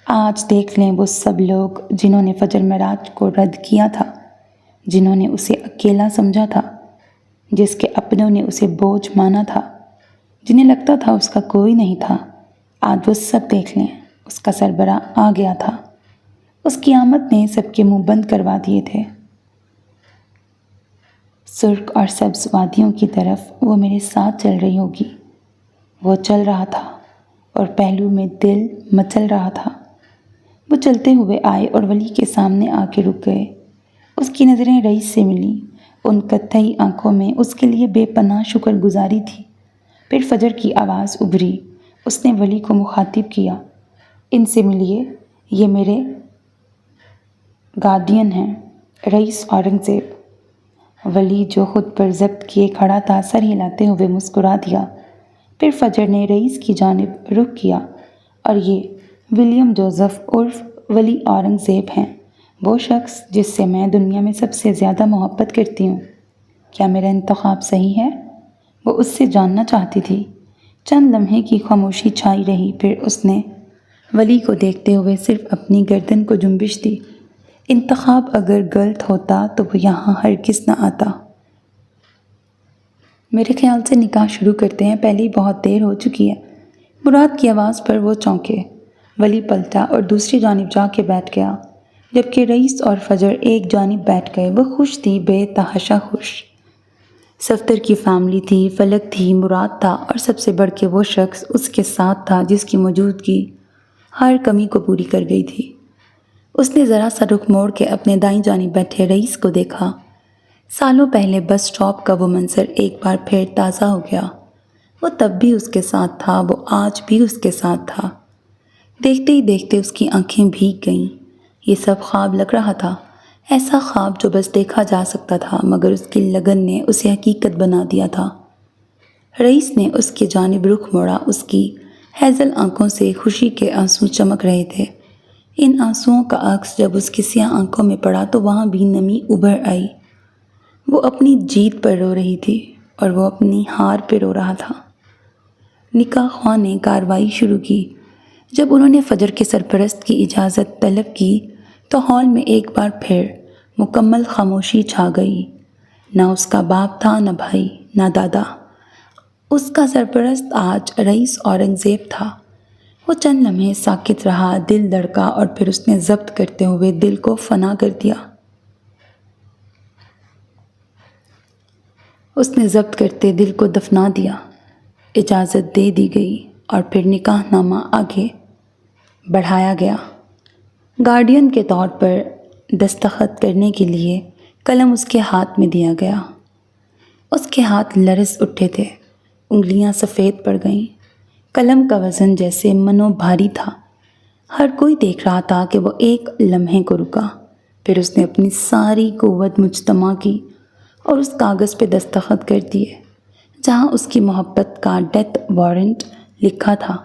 آج دیکھ لیں وہ سب لوگ جنہوں نے فجر معراج کو رد کیا تھا، جنہوں نے اسے اکیلا سمجھا تھا، جس کے اپنوں نے اسے بوجھ مانا تھا، جنہیں لگتا تھا اس کا کوئی نہیں تھا۔ آج وہ سب دیکھ لیں، اس کا سربراہ آ گیا تھا۔ اس کی آمد نے سب کے منہ بند کروا دیے تھے۔ سرخ اور سبز وادیوں کی طرف وہ میرے ساتھ چل رہی ہوگی۔ وہ چل رہا تھا اور پہلو میں دل مچل رہا تھا۔ وہ چلتے ہوئے آئے اور ولی کے سامنے آ کے رک گئے۔ اس کی نظریں رئیس سے ملیں۔ ان کتھئی آنکھوں میں اس کے لیے بے پناہ شکر گزاری تھی۔ پھر فجر کی آواز ابھری۔ اس نے ولی کو مخاطب کیا، ان سے ملیے، یہ میرے گارڈین ہیں، رئیس اورنگ زیب۔ ولی جو خود پر ضبط کیے کھڑا تھا، سر ہلاتے ہوئے مسکرا دیا۔ پھر فجر نے رئیس کی جانب رخ کیا، اور یہ ولیم جوزف عرف ولی اورنگ زیب ہیں، وہ شخص جس سے میں دنیا میں سب سے زیادہ محبت کرتی ہوں۔ کیا میرا انتخاب صحیح ہے؟ وہ اس سے جاننا چاہتی تھی۔ چند لمحے کی خاموشی چھائی رہی، پھر اس نے ولی کو دیکھتے ہوئے صرف اپنی گردن کو جنبش دی۔ انتخاب اگر غلط ہوتا تو وہ یہاں ہرگز نہ آتا۔ میرے خیال سے نکاح شروع کرتے ہیں، پہلے ہی بہت دیر ہو چکی ہے۔ مراد کی آواز پر وہ چونکے۔ ولی پلٹا اور دوسری جانب جا کے بیٹھ گیا، جبکہ رئیس اور فجر ایک جانب بیٹھ گئے۔ وہ خوش تھی، بے تحاشا خوش۔ صفدر کی فیملی تھی، فلک تھی، مراد تھا، اور سب سے بڑھ کے وہ شخص اس کے ساتھ تھا جس کی موجودگی ہر کمی کو پوری کر گئی تھی۔ اس نے ذرا سا رخ موڑ کے اپنے دائیں جانب بیٹھے رئیس کو دیکھا۔ سالوں پہلے بس سٹاپ کا وہ منظر ایک بار پھر تازہ ہو گیا۔ وہ تب بھی اس کے ساتھ تھا، وہ آج بھی اس کے ساتھ تھا۔ دیکھتے ہی دیکھتے اس کی آنکھیں بھیگ گئیں۔ یہ سب خواب لگ رہا تھا، ایسا خواب جو بس دیکھا جا سکتا تھا، مگر اس کی لگن نے اسے حقیقت بنا دیا تھا۔ رئیس نے اس کی جانب رخ موڑا۔ اس کی ہیزل آنکھوں سے خوشی کے آنسو چمک رہے تھے۔ ان آنسوؤں کا عکس جب اس کی سیاہ آنکھوں میں پڑا تو وہاں بھی نمی ابھر آئی۔ وہ اپنی جیت پر رو رہی تھی اور وہ اپنی ہار پہ رو رہا تھا۔ نکاح خواہ نے کارروائی شروع کی۔ جب انہوں نے فجر کے سرپرست کی اجازت طلب کی تو ہال میں ایک بار پھر مکمل خاموشی چھا گئی۔ نہ اس کا باپ تھا، نہ بھائی، نہ دادا۔ اس کا سرپرست آج رئیس اورنگ زیب تھا۔ وہ چند لمحے ساکت رہا، دل دھڑکا، اور پھر اس نے ضبط کرتے ہوئے دل کو فنا کر دیا۔ اس نے ضبط کرتے دل کو دفنا دیا۔ اجازت دے دی گئی اور پھر نکاح نامہ آگے بڑھایا گیا۔ گارڈین کے طور پر دستخط کرنے کے لیے قلم اس کے ہاتھ میں دیا گیا۔ اس کے ہاتھ لرز اٹھے تھے، انگلیاں سفید پڑ گئیں، قلم کا وزن جیسے منو بھاری تھا۔ ہر کوئی دیکھ رہا تھا کہ وہ ایک لمحے کو رکا، پھر اس نے اپنی ساری قوت مجتمع کی اور اس کاغذ پہ دستخط کر دیے جہاں اس کی محبت کا ڈیتھ وارنٹ لکھا تھا۔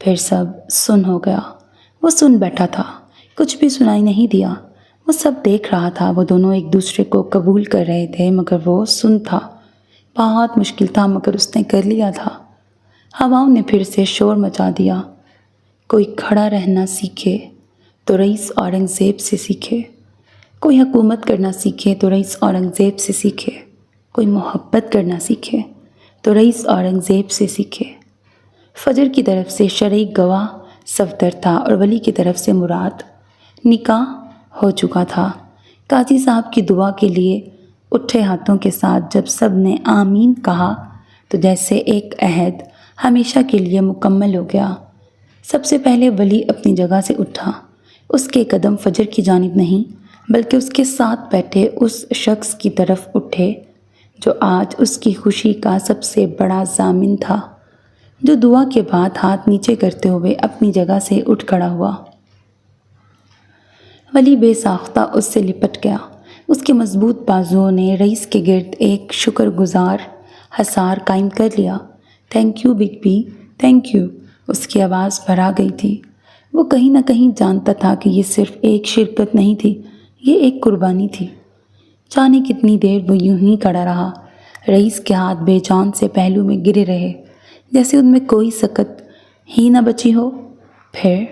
پھر سب سن ہو گیا۔ وہ سن بیٹھا تھا، کچھ بھی سنائی نہیں دیا۔ وہ سب دیکھ رہا تھا، وہ دونوں ایک دوسرے کو قبول کر رہے تھے، مگر وہ سن تھا۔ بہت مشکل تھا مگر اس نے کر لیا تھا۔ ہواؤں نے پھر سے شور مچا دیا۔ کوئی کھڑا رہنا سیکھے تو رئیس اورنگزیب سے سیکھے، کوئی حکومت کرنا سیکھے تو رئیس اورنگزیب سے سیکھے، کوئی محبت کرنا سیکھے تو رئیس اورنگزیب سے سیکھے۔ فجر کی طرف سے شرعی گواہ صفدر تھا اور ولی کی طرف سے مراد۔ نکاح ہو چکا تھا۔ قاضی صاحب کی دعا کے لیے اٹھے ہاتھوں کے ساتھ جب سب نے آمین کہا تو جیسے ایک عہد ہمیشہ کے لیے مکمل ہو گیا۔ سب سے پہلے ولی اپنی جگہ سے اٹھا۔ اس کے قدم فجر کی جانب نہیں بلکہ اس کے ساتھ بیٹھے اس شخص کی طرف اٹھے جو آج اس کی خوشی کا سب سے بڑا ضامن تھا، جو دعا کے بعد ہاتھ نیچے کرتے ہوئے اپنی جگہ سے اٹھ کھڑا ہوا۔ ولی بے ساختہ اس سے لپٹ گیا۔ اس کے مضبوط بازوؤں نے رئیس کے گرد ایک شکر گزار حصار قائم کر لیا۔ Thank you big B, thank you. اس کی آواز بھرا گئی تھی۔ وہ کہیں نہ کہیں جانتا تھا کہ یہ صرف ایک شرکت نہیں تھی، یہ ایک قربانی تھی۔ جانے کتنی دیر وہ یوں ہی کھڑا رہا۔ رئیس کے ہاتھ بے جان سے پہلو میں گرے رہے، جیسے ان میں کوئی سکت ہی نہ بچی ہو۔ پھر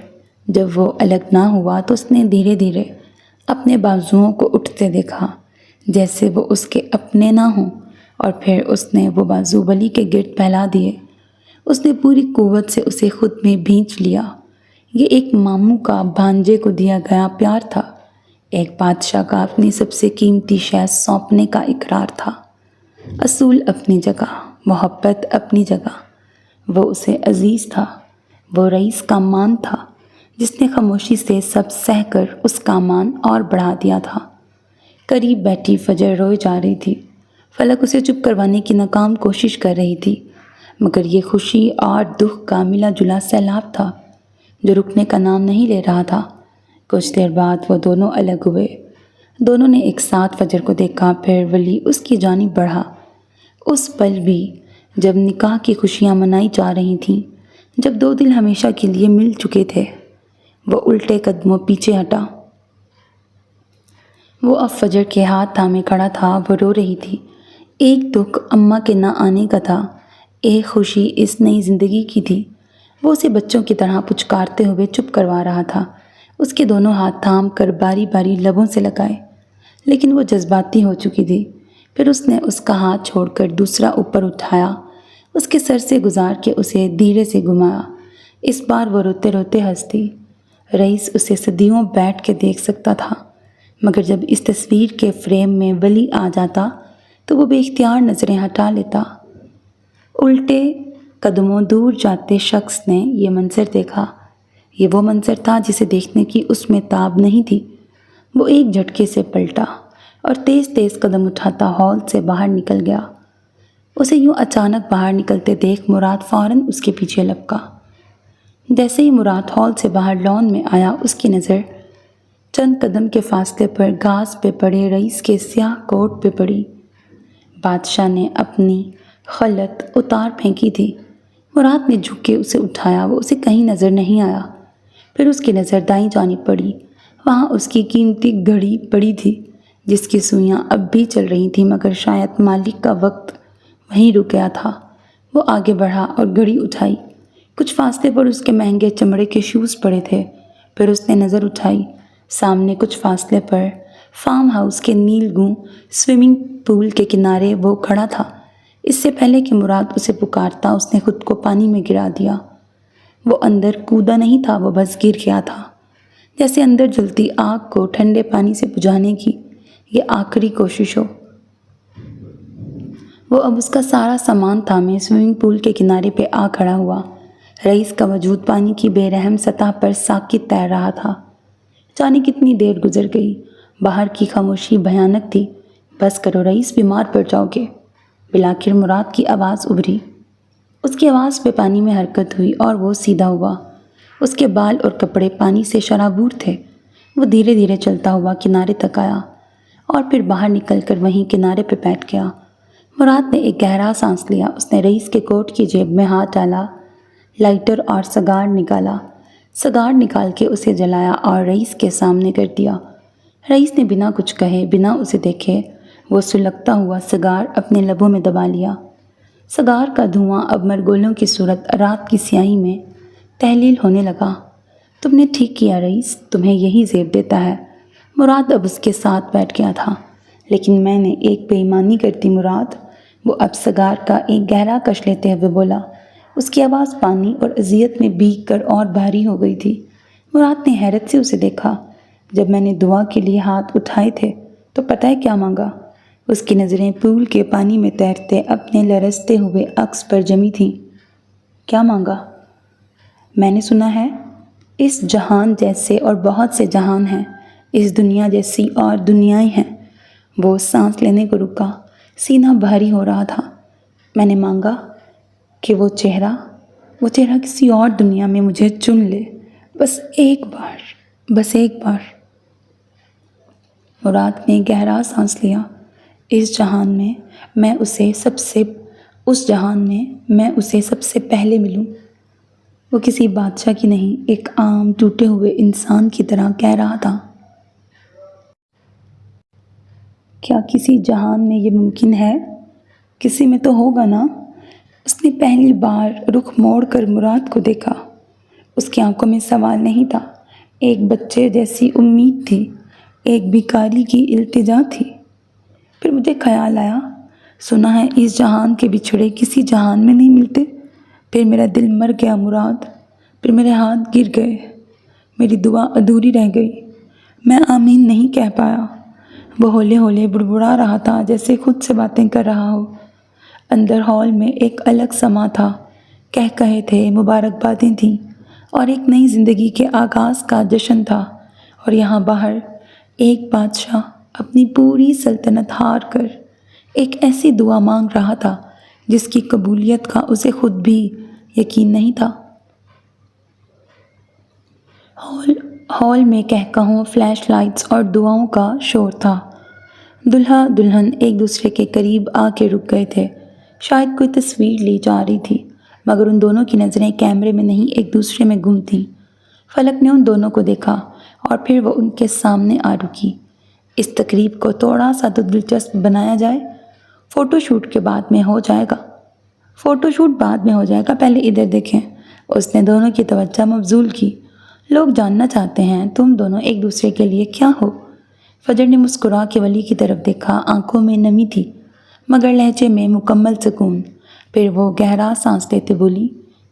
جب وہ الگ نہ ہوا تو اس نے دھیرے دھیرے اپنے بازوؤں کو اٹھتے دیکھا جیسے وہ اس کے اپنے نہ ہوں، اور پھر اس نے وہ بازو ولی کے گرد پھیلا دیے۔ اس نے پوری قوت سے اسے خود میں بھینچ لیا۔ یہ ایک ماموں کا بھانجے کو دیا گیا پیار تھا، ایک بادشاہ کا اپنی سب سے قیمتی شے سونپنے کا اقرار تھا۔ اصول اپنی جگہ، محبت اپنی جگہ۔ وہ اسے عزیز تھا، وہ رئیس کا مان تھا جس نے خاموشی سے سب سہ کر اس کا مان اور بڑھا دیا تھا۔ قریب بیٹھی فجر روئے جا رہی تھی۔ فلک اسے چپ کروانے کی ناکام کوشش کر رہی تھی، مگر یہ خوشی اور دکھ کا ملا جلا سیلاب تھا جو رکنے کا نام نہیں لے رہا تھا۔ کچھ دیر بعد وہ دونوں الگ ہوئے۔ دونوں نے ایک ساتھ فجر کو دیکھا، پھر ولی اس کی جانب بڑھا۔ اس پل بھی جب نکاح کی خوشیاں منائی جا رہی تھیں، جب دو دل ہمیشہ کے لیے مل چکے تھے، وہ الٹے قدموں پیچھے ہٹا۔ وہ اب فجر کے ہاتھ تھامے کھڑا تھا۔ وہ رو رہی تھی۔ ایک دکھ اماں کے نہ آنے کا تھا، ایک خوشی اس نئی زندگی کی تھی۔ وہ اسے بچوں کی طرح پچکارتے ہوئے چپ کروا رہا تھا، اس کے دونوں ہاتھ تھام کر باری باری لبوں سے لگائے، لیکن وہ جذباتی ہو چکی تھی۔ پھر اس نے اس کا ہاتھ چھوڑ کر دوسرا اوپر اٹھایا، اس کے سر سے گزار کے اسے دھیرے سے گھمایا۔ اس بار وہ روتے روتے ہنسی۔ رئیس اسے صدیوں بیٹھ کے دیکھ سکتا تھا، مگر جب اس تصویر کے فریم میں ولی آ جاتا تو وہ بے اختیار نظریں ہٹا لیتا۔ الٹے قدموں دور جاتے شخص نے یہ منظر دیکھا۔ یہ وہ منظر تھا جسے دیکھنے کی اس میں تاب نہیں تھی۔ وہ ایک جھٹکے سے پلٹا اور تیز تیز قدم اٹھاتا ہال سے باہر نکل گیا۔ اسے یوں اچانک باہر نکلتے دیکھ مراد فوراً اس کے پیچھے لپکا۔ جیسے ہی مراد ہال سے باہر لان میں آیا، اس کی نظر چند قدم کے فاصلے پر گھاس پہ پڑے رئیس کے سیاہ کوٹ پہ پڑی۔ بادشاہ نے اپنی خلعت اتار پھینکی تھی۔ مراد نے جھک کے اسے اٹھایا، وہ اسے کہیں نظر نہیں آیا۔ پھر اس کی نظر دائیں جانب پڑی، وہاں اس کی قیمتی گھڑی پڑی تھی جس کی سوئیاں اب بھی چل رہی تھیں، مگر شاید مالک کا وقت وہیں رک گیا تھا۔ وہ آگے بڑھا اور گھڑی اٹھائی۔ کچھ فاصلے پر اس کے مہنگے چمڑے کے شوز پڑے تھے۔ پھر اس نے نظر اٹھائی، سامنے کچھ فاصلے پر فارم ہاؤس کے نیل گوں سوئمنگ پول کے کنارے وہ کھڑا تھا۔ اس سے پہلے کہ مراد اسے پکارتا، اس نے خود کو پانی میں گرا دیا۔ وہ اندر کودا نہیں تھا، وہ بس گر گیا تھا، جیسے اندر جلتی آگ کو ٹھنڈے پانی سے بجھانے کی یہ آخری کوشش ہو۔ وہ اب اس کا سارا سامان تھامے سوئمنگ پول کے کنارے پہ آ کھڑا ہوا۔ رئیس کا وجود پانی کی بے رحم سطح پر ساکت تیر رہا تھا۔ جانے کتنی دیر گزر گئی، باہر کی خاموشی بھیانک تھی۔ بس کرو رئیس، بیمار پڑ جاؤ گے۔ بالآخر مراد کی آواز ابھری۔ اس کی آواز پہ پانی میں حرکت ہوئی اور وہ سیدھا ہوا۔ اس کے بال اور کپڑے پانی سے شرابور تھے۔ وہ دھیرے دھیرے چلتا ہوا کنارے تک آیا اور پھر باہر نکل کر وہیں کنارے پہ بیٹھ گیا۔ مراد نے ایک گہرا سانس لیا۔ اس نے رئیس کے کوٹ کی جیب میں ہاتھ ڈالا، لائٹر اور سگار نکالا۔ سگار نکال کے اسے جلایا اور رئیس کے سامنے کر دیا۔ رئیس نے بنا کچھ کہے، بنا اسے دیکھے، وہ سلگتا ہوا سگار اپنے لبوں میں دبا لیا۔ سگار کا دھواں اب مرگولوں کی صورت رات کی سیاہی میں تحلیل ہونے لگا۔ تم نے ٹھیک کیا رئیس، تمہیں یہی زیب دیتا ہے۔ مراد اب اس کے ساتھ بیٹھ گیا تھا۔ لیکن میں نے ایک بے ایمانی کر دی مراد، وہ اب سگار کا ایک گہرا کش لیتے ہوئے بولا۔ اس کی آواز پانی اور اذیت میں بھیگ کر اور بھاری ہو گئی تھی۔ مراد نے حیرت سے اسے دیکھا۔ جب میں نے دعا کے لیے ہاتھ اٹھائے تھے تو پتہ ہے کیا مانگا؟ اس کی نظریں پول کے پانی میں تیرتے اپنے لرزتے ہوئے عکس پر جمی تھیں۔ کیا مانگا؟ میں نے سنا ہے اس جہان جیسے اور بہت سے جہان ہیں، اس دنیا جیسی اور دنیائیں ہیں۔ وہ سانس لینے کو رکا، سینہ بھاری ہو رہا تھا۔ میں نے مانگا کہ وہ چہرہ کسی اور دنیا میں مجھے چن لے، بس ایک بار، بس ایک بار۔ مراد نے گہرا سانس لیا۔ اس جہان میں میں اسے سب سے پہلے ملوں۔ وہ کسی بادشاہ کی نہیں، ایک عام ٹوٹے ہوئے انسان کی طرح کہہ رہا تھا۔ کیا کسی جہان میں یہ ممکن ہے؟ کسی میں تو ہوگا نا۔ اس نے پہلی بار رخ موڑ کر مراد کو دیکھا۔ اس کی آنکھوں میں سوال نہیں تھا، ایک بچے جیسی امید تھی، ایک بھکاری کی التجا تھی۔ پھر مجھے خیال آیا، سنا ہے اس جہان کے بچھڑے کسی جہان میں نہیں ملتے۔ پھر میرا دل مر گیا مراد، پھر میرے ہاتھ گر گئے، میری دعا ادھوری رہ گئی، میں آمین نہیں کہہ پایا۔ وہ ہولے ہولے بڑبڑا رہا تھا جیسے خود سے باتیں کر رہا ہو۔ اندر ہال میں ایک الگ سما تھا، کہے تھے، مبارکبادیں تھیں اور ایک نئی زندگی کے آغاز کا جشن تھا۔ اور یہاں باہر ایک بادشاہ اپنی پوری سلطنت ہار کر ایک ایسی دعا مانگ رہا تھا جس کی قبولیت کا اسے خود بھی یقین نہیں تھا۔ ہال میں کہکہوں، فلیش لائٹس اور دعاؤں کا شور تھا۔ دلہا دلہن ایک دوسرے کے قریب آ کے رک گئے تھے، شاید کوئی تصویر لی جا رہی تھی، مگر ان دونوں کی نظریں کیمرے میں نہیں ایک دوسرے میں گم تھیں۔ فلک نے ان دونوں کو دیکھا اور پھر وہ ان کے سامنے آ رکی۔ اس تقریب کو تھوڑا سا تو دلچسپ بنایا جائے، فوٹو شوٹ کے بعد میں ہو جائے گا۔ فوٹو شوٹ بعد میں ہو جائے گا، پہلے ادھر دیکھیں۔ اس نے دونوں کی توجہ مبذول کی۔ لوگ جاننا چاہتے ہیں تم دونوں ایک دوسرے کے لیے کیا ہو۔ فجر نے مسکرا کے ولی کی طرف دیکھا، آنکھوں میں نمی تھی مگر لہجے میں مکمل سکون۔ پھر وہ گہرا سانس لیتے بولی،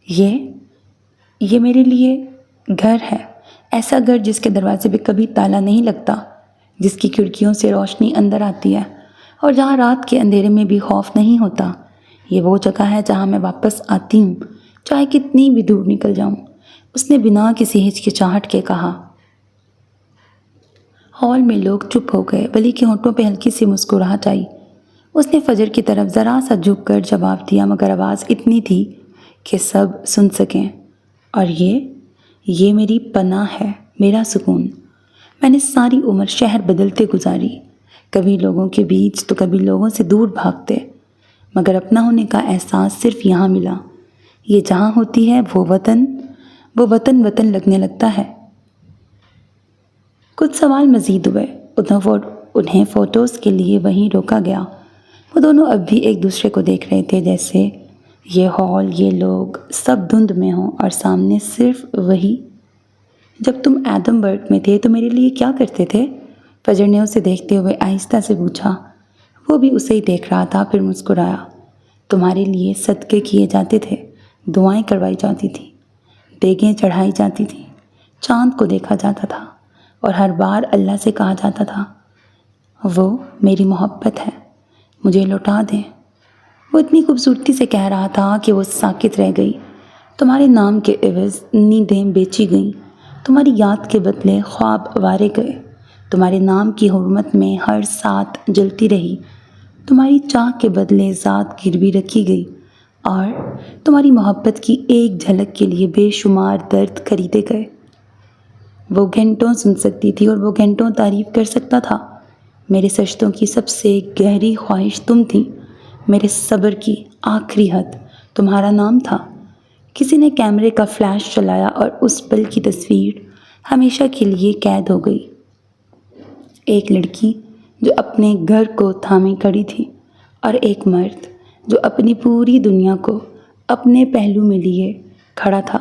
یہ میرے لیے گھر ہے، ایسا گھر جس کے دروازے پہ کبھی تالا نہیں لگتا، جس کی کھڑکیوں سے روشنی اندر آتی ہے اور جہاں رات کے اندھیرے میں بھی خوف نہیں ہوتا۔ یہ وہ جگہ ہے جہاں میں واپس آتی ہوں، چاہے کتنی بھی دور نکل جاؤں، اس نے بنا کسی ہچکچاہٹ کے کہا۔ ہال میں لوگ چپ ہو گئے، ولی کے ہونٹوں پہ ہلکی سی مسکراہٹ آئی۔ اس نے فجر کی طرف ذرا سا جھک کر جواب دیا، مگر آواز اتنی تھی کہ سب سن سکیں، اور یہ میری پناہ ہے، میرا سکون۔ میں نے ساری عمر شہر بدلتے گزاری، کبھی لوگوں کے بیچ تو کبھی لوگوں سے دور بھاگتے، مگر اپنا ہونے کا احساس صرف یہاں ملا۔ یہ جہاں ہوتی ہے وہ وطن لگنے لگتا ہے۔ کچھ سوال مزید ہوئے، انہیں فوٹوز کے لیے وہیں روکا گیا۔ وہ دونوں اب بھی ایک دوسرے کو دیکھ رہے تھے، جیسے یہ ہال، یہ لوگ سب دھند میں ہوں اور سامنے صرف وہی۔ جب تم ایڈنبرگ میں تھے تو میرے لیے کیا کرتے تھے؟ فجر نے اسے دیکھتے ہوئے آہستہ سے پوچھا۔ وہ بھی اسے ہی دیکھ رہا تھا، پھر مسکرایا۔ تمہارے لیے صدقے کیے جاتے تھے، دعائیں کروائی جاتی تھیں، دیگیں چڑھائی جاتی تھیں، چاند کو دیکھا جاتا تھا اور ہر بار اللہ سے کہا جاتا تھا، وہ میری محبت ہے، مجھے لوٹا دیں۔ وہ اتنی خوبصورتی سے کہہ رہا تھا کہ وہ ساکت رہ گئی۔ تمہارے نام کے عوض نیندیں بیچی گئیں، تمہاری یاد کے بدلے خواب وارے گئے، تمہارے نام کی حرمت میں ہر سات جلتی رہی، تمہاری چاہ کے بدلے ذات گروی رکھی گئی، اور تمہاری محبت کی ایک جھلک کے لیے بے شمار درد خریدے گئے۔ وہ گھنٹوں سن سکتی تھی اور وہ گھنٹوں تعریف کر سکتا تھا۔ میرے سجدوں کی سب سے گہری خواہش تم تھی، میرے صبر کی آخری حد تمہارا نام تھا۔ کسی نے کیمرے کا فلیش چلایا اور اس پل کی تصویر ہمیشہ کے لیے قید ہو گئی۔ ایک لڑکی جو اپنے گھر کو تھامے کھڑی تھی، اور ایک مرد جو اپنی پوری دنیا کو اپنے پہلو میں لیے کھڑا تھا۔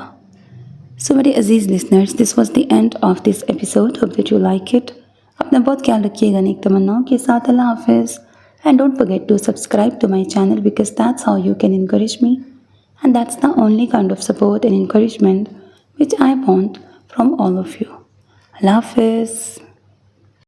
سو میرے عزیز listeners, this was the end of this episode, hope that you like it. اپنا بہت خیال رکھیے گا نیک تمناؤں کے ساتھ۔ اللہ حافظ، and don't forget to subscribe to my channel because that's how you can encourage me, and that's the only kind of support and encouragement which I want from all of you. Allah Hafiz.